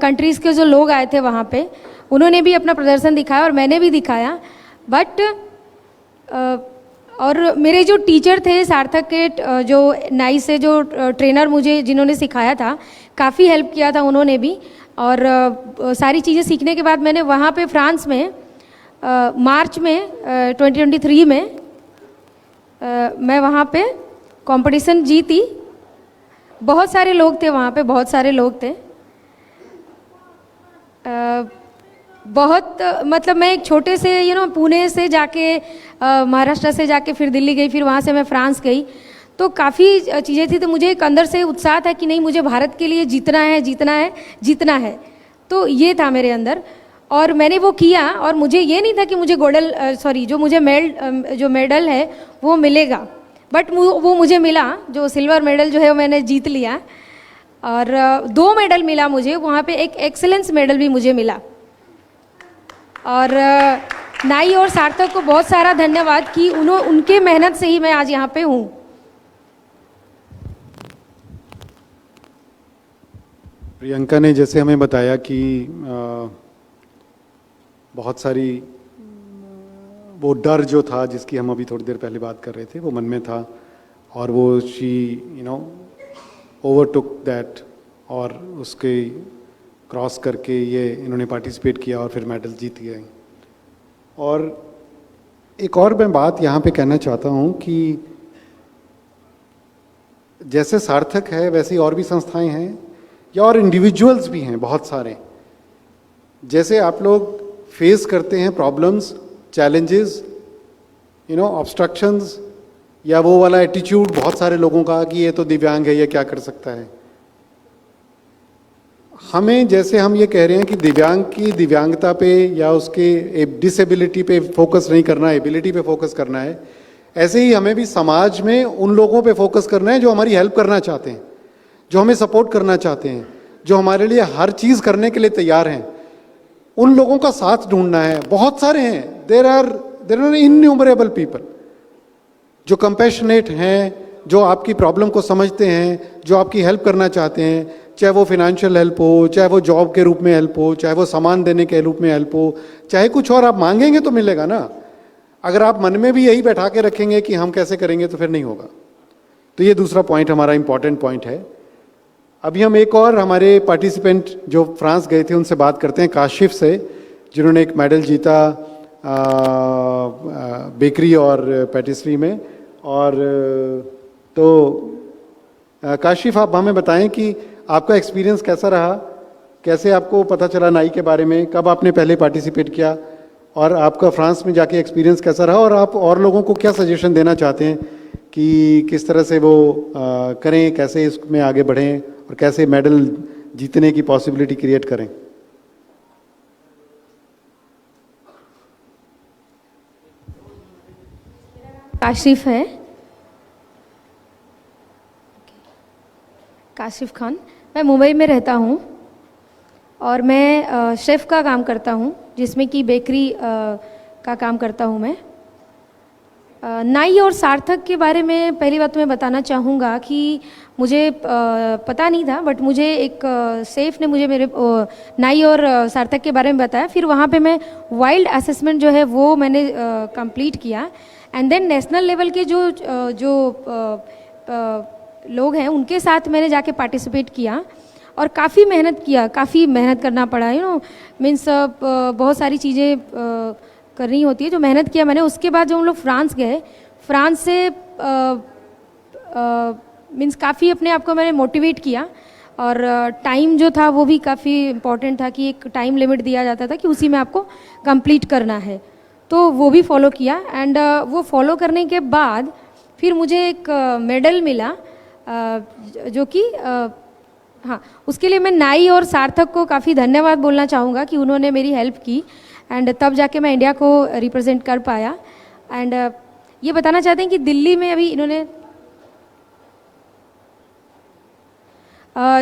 [SPEAKER 5] कंट्रीज़ के जो लोग आए थे वहाँ पे, उन्होंने भी अपना प्रदर्शन दिखाया और मैंने भी दिखाया। बट और मेरे जो टीचर थे सार्थक के, जो नाई से जो ट्रेनर मुझे जिन्होंने सिखाया था, काफ़ी हेल्प किया था उन्होंने भी। और सारी चीज़ें सीखने के बाद मैंने वहाँ पे फ्रांस में मार्च में 2023 में मैं वहाँ पे कंपटीशन जीती। बहुत सारे लोग थे वहाँ पे, बहुत सारे लोग थे। बहुत मतलब मैं एक छोटे से पुणे से जाके महाराष्ट्र से जाके फिर दिल्ली गई, फिर वहाँ से मैं फ्रांस गई, तो काफ़ी चीज़ें थी। तो मुझे एक अंदर से उत्साह था कि नहीं, मुझे भारत के लिए जीतना है, जीतना है, जीतना है। तो ये था मेरे अंदर और मैंने वो किया। और मुझे ये नहीं था कि मुझे जो मुझे जो मेडल है वो मिलेगा, बट वो मुझे मिला। जो सिल्वर मेडल जो है वो मैंने जीत लिया और 2 मेडल मिला मुझे वहाँ पे, एक एक्सेलेंस मेडल भी मुझे मिला। और नाई और सार्थक को बहुत सारा धन्यवाद कि उनके मेहनत से ही मैं आज यहाँ पे हूँ।
[SPEAKER 2] प्रियंका ने जैसे हमें बताया कि बहुत सारी वो डर जो था जिसकी हम अभी थोड़ी देर पहले बात कर रहे थे वो मन में था, और वो शी ओवरटुक दैट, और उसके क्रॉस करके ये इन्होंने पार्टिसिपेट किया और फिर मेडल जीत गए। और एक और मैं बात यहाँ पे कहना चाहता हूँ कि जैसे सार्थक है वैसे ही और भी संस्थाएं हैं या और इंडिविजुअल्स भी हैं बहुत सारे। जैसे आप लोग फेस करते हैं प्रॉब्लम्स, चैलेंजेस, ऑब्स्ट्रक्शंस, या वो वाला एटीट्यूड बहुत सारे लोगों का कि ये तो दिव्यांग है, ये क्या कर सकता है। हमें जैसे हम ये कह रहे हैं कि दिव्यांग की दिव्यांगता पे या उसके डिसेबिलिटी पे फोकस नहीं करना है, एबिलिटी पे फोकस करना है, ऐसे ही हमें भी समाज में उन लोगों पे फोकस करना है जो हमारी हेल्प करना चाहते हैं, जो हमें सपोर्ट करना चाहते हैं, जो हमारे लिए हर चीज़ करने के लिए तैयार हैं। उन लोगों का साथ ढूंढना है। बहुत सारे हैं, देर आर इन्यूमरेबल पीपल जो कंपैशनेट हैं, जो आपकी प्रॉब्लम को समझते हैं, जो आपकी हेल्प करना चाहते हैं, चाहे वो फिनेंशियल हेल्प हो, चाहे वो जॉब के रूप में हेल्प हो, चाहे वो सामान देने के रूप में हेल्प हो, चाहे कुछ और आप मांगेंगे तो मिलेगा ना। अगर आप मन में भी यही बैठा के रखेंगे कि हम कैसे करेंगे तो फिर नहीं होगा। तो ये दूसरा पॉइंट हमारा इंपॉर्टेंट पॉइंट है। अभी हम एक और हमारे पार्टिसिपेंट जो फ्रांस गए थे उनसे बात करते हैं, काशिफ से, जिन्होंने एक मेडल जीता बेकरी और पेटिस्ट्री में। और तो काशिफ, आप हमें बताएं कि आपका एक्सपीरियंस कैसा रहा, कैसे आपको पता चला नाई के बारे में, कब आपने पहले पार्टिसिपेट किया, और आपका फ्रांस में जाके एक्सपीरियंस कैसा रहा, और आप और लोगों को क्या सजेशन देना चाहते हैं कि किस तरह से वो करें, कैसे इसमें आगे बढ़ें और कैसे मेडल जीतने की पॉसिबिलिटी क्रिएट करें।
[SPEAKER 5] काशिफ है, काशिफ खान। मैं मुंबई में रहता हूँ और मैं शेफ़ का काम करता हूँ, जिसमें कि बेकरी का काम करता हूँ मैं। नाई और सार्थक के बारे में पहली बात तो मैं बताना चाहूँगा कि मुझे पता नहीं था, बट मुझे एक सेफ ने मुझे मेरे नाई और सार्थक के बारे में बताया। फिर वहाँ पे मैं वाइल्ड असेसमेंट जो है वो मैंने कंप्लीट किया, एंड देन नेशनल लेवल के जो लोग हैं उनके साथ मैंने जाके पार्टिसिपेट किया और काफ़ी मेहनत किया, काफ़ी मेहनत करना पड़ा, मीन्स बहुत सारी चीज़ें करनी होती है, जो मेहनत किया मैंने। उसके बाद जब हम लोग फ्रांस गए, फ्रांस से मीन्स काफ़ी अपने आप को मैंने मोटिवेट किया, और टाइम जो था वो भी काफ़ी इम्पॉर्टेंट था कि एक टाइम लिमिट दिया जाता था कि उसी में आपको कंप्लीट करना है, तो वो भी फॉलो किया। एंड वो फॉलो करने के बाद फिर मुझे एक मेडल मिला, जो कि हाँ, उसके लिए मैं नाई और सार्थक को काफ़ी धन्यवाद बोलना चाहूँगा कि उन्होंने मेरी हेल्प की, एंड तब जाके मैं इंडिया को रिप्रेजेंट कर पाया। एंड ये बताना चाहते हैं कि दिल्ली में अभी इन्होंने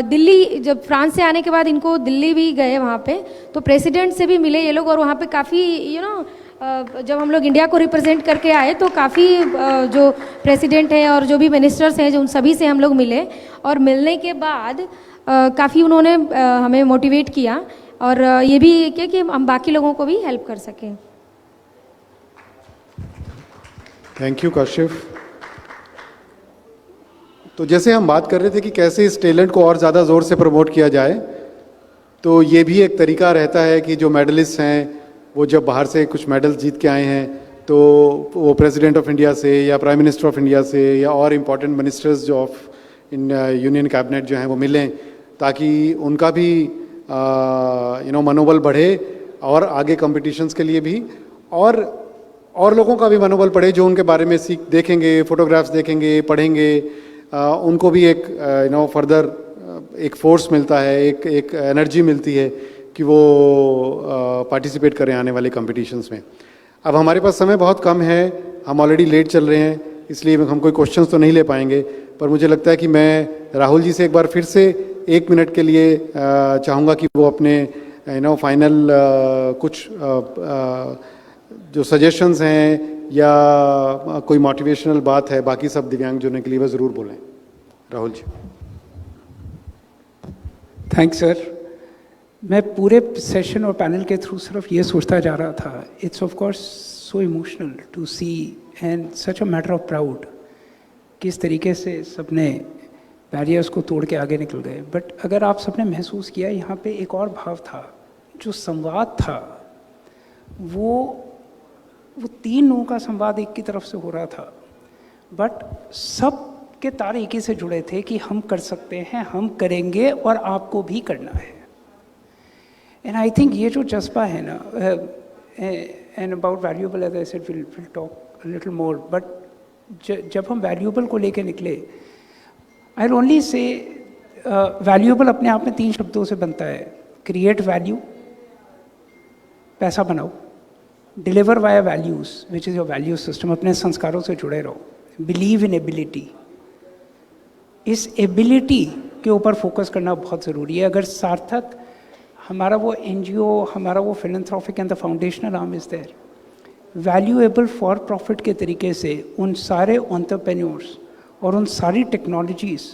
[SPEAKER 5] दिल्ली, जब फ्रांस से आने के बाद इनको दिल्ली भी गए, वहाँ पे तो प्रेसिडेंट से भी मिले ये लोग, और वहाँ पे काफ़ी जब हम लोग इंडिया को रिप्रेजेंट करके आए तो काफ़ी जो प्रेसिडेंट हैं और जो भी मिनिस्टर्स हैं, जो उन सभी से हम लोग मिले, और मिलने के बाद काफ़ी उन्होंने हमें मोटिवेट किया, और ये भी किया कि हम बाकी लोगों को भी हेल्प कर सकें।
[SPEAKER 2] Thank you Kashif. तो जैसे हम बात कर रहे थे कि कैसे इस टैलेंट को और ज़्यादा ज़ोर से प्रमोट किया जाए, तो ये भी एक तरीका रहता है कि जो मेडलिस्ट हैं वो जब बाहर से कुछ मेडल जीत के आए हैं तो वो प्रेसिडेंट ऑफ इंडिया से या प्राइम मिनिस्टर ऑफ इंडिया से या और इम्पोर्टेंट मिनिस्टर्स जो ऑफ इन यूनियन कैबिनेट जो हैं वो मिलें, ताकि उनका भी मनोबल बढ़े, और आगे कॉम्पिटिशन्स के लिए भी, और लोगों का भी मनोबल बढ़े जो उनके बारे में देखेंगे, फोटोग्राफ्स देखेंगे, पढ़ेंगे, उनको भी एक फर्दर एक फोर्स मिलता है, एक एनर्जी मिलती है कि वो पार्टिसिपेट करें आने वाले कॉम्पिटिशन्स में। अब हमारे पास समय बहुत कम है, हम ऑलरेडी लेट चल रहे हैं, इसलिए हम कोई क्वेश्चंस तो नहीं ले पाएंगे, पर मुझे लगता है कि मैं राहुल जी से एक बार फिर से 1 मिनट के लिए चाहूँगा कि वो अपने फाइनल कुछ जो सजेशंस हैं या कोई मोटिवेशनल बात है बाकी सब दिव्यांगजनों के लिए वह ज़रूर बोलें। राहुल जी।
[SPEAKER 3] Thanks sir. मैं पूरे सेशन और पैनल के थ्रू सिर्फ ये सोचता जा रहा था, it's of course so emotional to see and such a matter of proud, किस तरीके से सबने बैरियर्स को तोड़ के आगे निकल गए। बट अगर आप सबने महसूस किया, यहाँ पे एक और भाव था, जो संवाद था वो 3 लोगों का संवाद एक की तरफ से हो रहा था, बट सब के तार एक ही से जुड़े थे कि हम कर सकते हैं, हम करेंगे और आपको भी करना है। एंड आई थिंक ये जो जज्बा है ना, and about Valuable as I said will talk a little more, but जब हम वैल्यूएबल को लेके निकले, आई ओनली से वैल्यूएबल अपने आप में 3 शब्दों से बनता है, क्रिएट वैल्यू, पैसा बनाओ, deliver via values which is your value system, अपने संस्कारों से जुड़े रहो, बिलीव इन एबिलिटी। इस एबिलिटी के ऊपर फोकस करना बहुत ज़रूरी है। अगर सार्थक हमारा वो एनजीओ, हमारा वो philanthropic and the foundational arm is there, Valuable for profit के तरीके से उन सारे एंटरप्रेन्योर्स और उन सारी टेक्नोलॉजीज़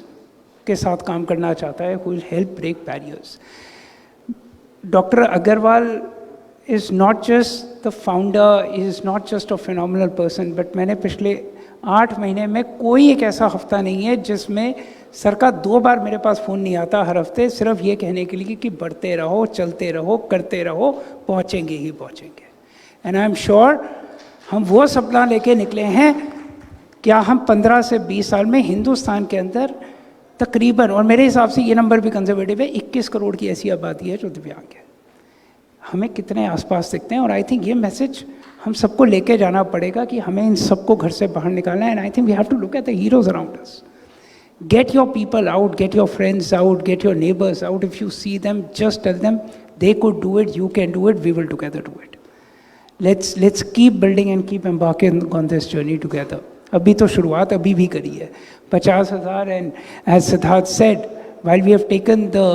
[SPEAKER 3] के साथ काम करना चाहता है, who will help break barriers. Doctor Agarwal is not just the founder, is not just a phenomenal person, but मैंने पिछले 8 महीने में कोई एक ऐसा हफ्ता नहीं है जिसमें सर का 2 बार मेरे पास फ़ोन नहीं आता हर हफ्ते, सिर्फ ये कहने के लिए कि बढ़ते रहो, चलते रहो, करते रहो, पहुँचेंगे ही पहुँचेंगे। एंड आई एम श्योर हम वो सपना लेके निकले हैं, क्या हम 15 से 20 साल में हिंदुस्तान के अंदर तकरीबन, और मेरे हिसाब से ये नंबर भी कंजर्वेटिव है, 21 करोड़ की ऐसी आबादी है जो दिव्यांग है। हमें कितने आसपास दिखते हैं, और आई थिंक ये मैसेज हम सबको लेके जाना पड़ेगा कि हमें इन सबको घर से बाहर निकालना है। And I think we have to look at the heroes around us, get your people out, get your friends out, get your neighbours out. If you see them, just tell them they could do it, you can do it, we will together do it. Let's keep building and keep embarking on this journey together. अभी तो शुरुआत अभी भी करी है, 50,000, and as Siddharth said, while we have taken the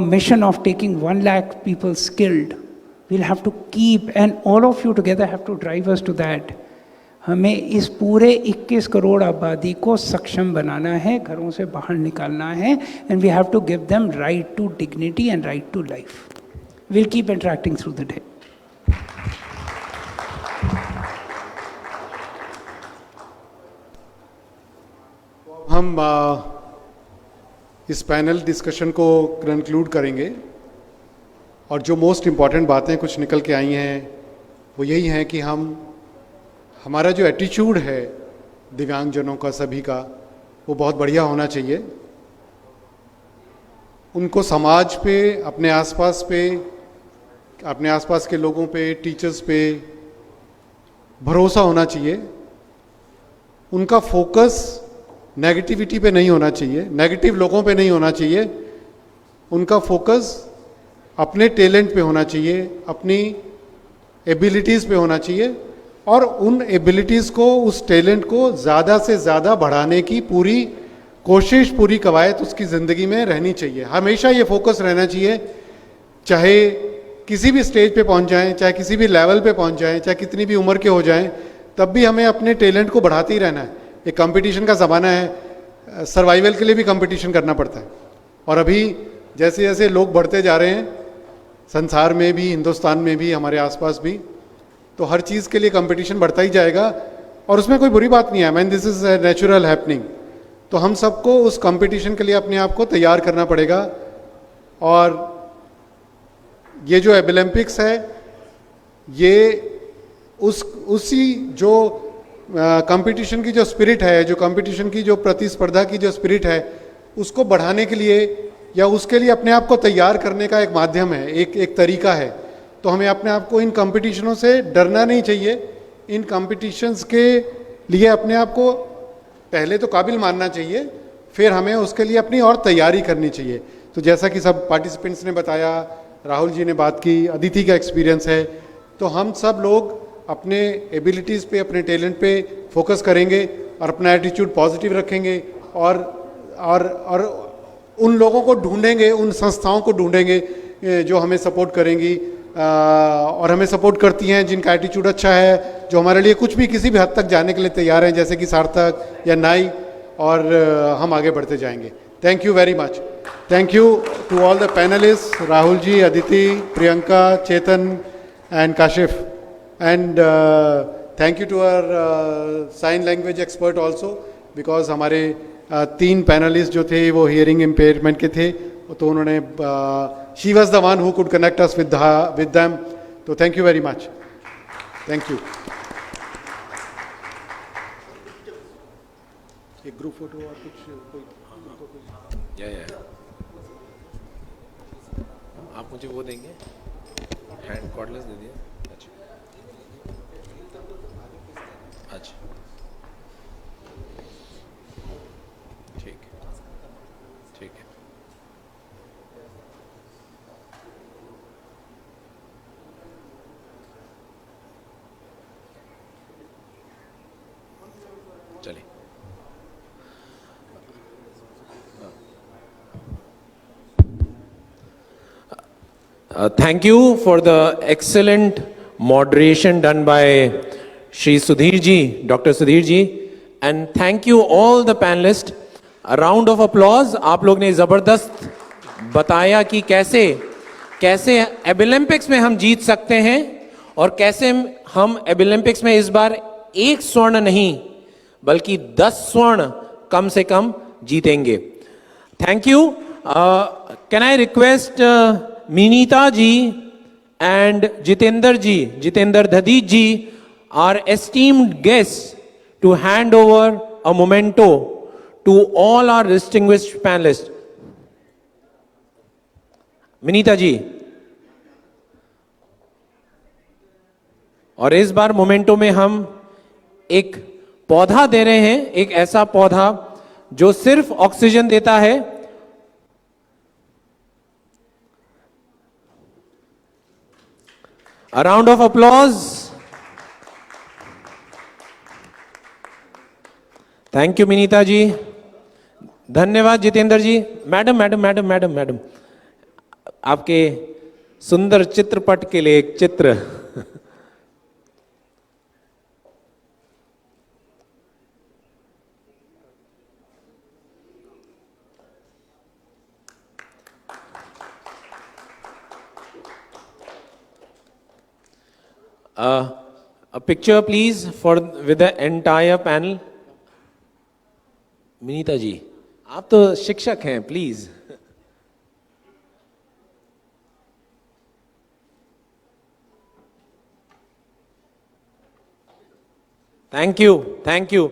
[SPEAKER 3] mission of taking 1 lakh people skilled, we'll have to keep, and all of you together have to drive us to that. हमें इस पूरे 21 करोड़ आबादी को सक्षम बनाना है, घरों से बाहर निकालना है, and we have to give them right to dignity and right to life. We'll keep interacting through the day.
[SPEAKER 2] हम इस पैनल डिस्कशन को कंक्लूड करेंगे, और जो मोस्ट इम्पॉर्टेंट बातें कुछ निकल के आई हैं वो यही हैं कि हमारा जो एटीट्यूड है दिव्यांगजनों का, सभी का, वो बहुत बढ़िया होना चाहिए। उनको समाज पे, अपने आसपास के लोगों पे, टीचर्स पे भरोसा होना चाहिए। उनका फोकस नेगेटिविटी पे नहीं होना चाहिए, नेगेटिव लोगों पे नहीं होना चाहिए। उनका फोकस अपने टैलेंट पे होना चाहिए, अपनी एबिलिटीज़ पे होना चाहिए, और उन एबिलिटीज़ को, उस टैलेंट को ज़्यादा से ज़्यादा बढ़ाने की पूरी कोशिश, पूरी कवायद उसकी ज़िंदगी में रहनी चाहिए। हमेशा ये फोकस रहना चाहिए, चाहे किसी भी स्टेज पे पहुंच जाएं, चाहे किसी भी लेवल पे पहुंच जाएं, चाहे कितनी भी उम्र के हो जाएं, तब भी हमें अपने टैलेंट को बढ़ाते ही रहना है। एक कंपटीशन का ज़माना है, सर्वाइवल के लिए भी कंपटीशन करना पड़ता है। और अभी जैसे जैसे लोग बढ़ते जा रहे हैं, संसार में भी, हिंदुस्तान में भी, हमारे आसपास भी, तो हर चीज़ के लिए कंपटीशन बढ़ता ही जाएगा, और उसमें कोई बुरी बात नहीं है। Man, this is natural happening. तो हम सबको उस कंपटीशन के लिए अपने आप को तैयार करना पड़ेगा। और ये जो ओलंपिक्स है, ये उसी जो कंपटीशन की जो स्पिरिट है, जो कंपटीशन की जो प्रतिस्पर्धा की जो स्पिरिट है, उसको बढ़ाने के लिए या उसके लिए अपने आप को तैयार करने का एक माध्यम है, एक तरीका है। तो हमें अपने आप को इन कंपटीशनों से डरना नहीं चाहिए। इन कंपटीशंस के लिए अपने आप को पहले तो काबिल मानना चाहिए, फिर हमें उसके लिए अपनी और तैयारी करनी चाहिए। तो जैसा कि सब पार्टिसिपेंट्स ने बताया, राहुल जी ने बात की, अदिति का एक्सपीरियंस है, तो हम सब लोग अपने एबिलिटीज़ पे, अपने टैलेंट पे फोकस करेंगे और अपना एटीट्यूड पॉजिटिव रखेंगे, और उन लोगों को ढूंढेंगे, उन संस्थाओं को ढूंढेंगे जो हमें सपोर्ट करेंगी। और हमें सपोर्ट करती हैं, जिनका एटीट्यूड अच्छा है, जो हमारे लिए कुछ भी किसी भी हद तक जाने के लिए तैयार हैं, जैसे कि सार्थक या नाई, और हम आगे बढ़ते जाएंगे. Thank you very much. Thank you to all the panelist, Rahul ji, Aditi, Priyanka, Chetan and Kashif, and thank you to our sign language expert also, because हमारे 3 पैनलिस्ट जो थे वो हियरिंग इम्पेयरमेंट के थे, तो उन्होंने she was the one who could connect us with them. तो thank you very much. Thank you. एक ग्रुप फोटो और कुछ
[SPEAKER 1] या आप मुझे वो देंगे, हैंड कॉर्डलेस दे दिए. अच्छा ठीक ठीक है. चलिए. Thank you for the excellent moderation done by Shri Sudhir ji, Dr. Sudhir ji, and thank you all the panelists. A round of applause. आप लोग ने जबरदस्त बताया कि कैसे कैसे एबिलम्पिक्स में हम जीत सकते हैं, और कैसे हम एबिलम्पिक्स में इस बार 1 स्वर्ण नहीं बल्कि 10 स्वर्ण कम से कम जीतेंगे. Thank you. Can I request Minita ji and Jitendra Dhadij ji, our esteemed guests, to hand over a memento to all our distinguished panelists. Minita ji. और इस बार मोमेंटो में हम एक पौधा दे रहे हैं, एक ऐसा पौधा जो सिर्फ ऑक्सीजन देता है. A round of applause. Thank you Minita जी. धन्यवाद जितेंद्र जी. मैडम आपके सुंदर चित्रपट के लिए एक चित्र. A picture please with the entire panel. Minita जी, आप तो शिक्षक हैं, प्लीज. Thank you.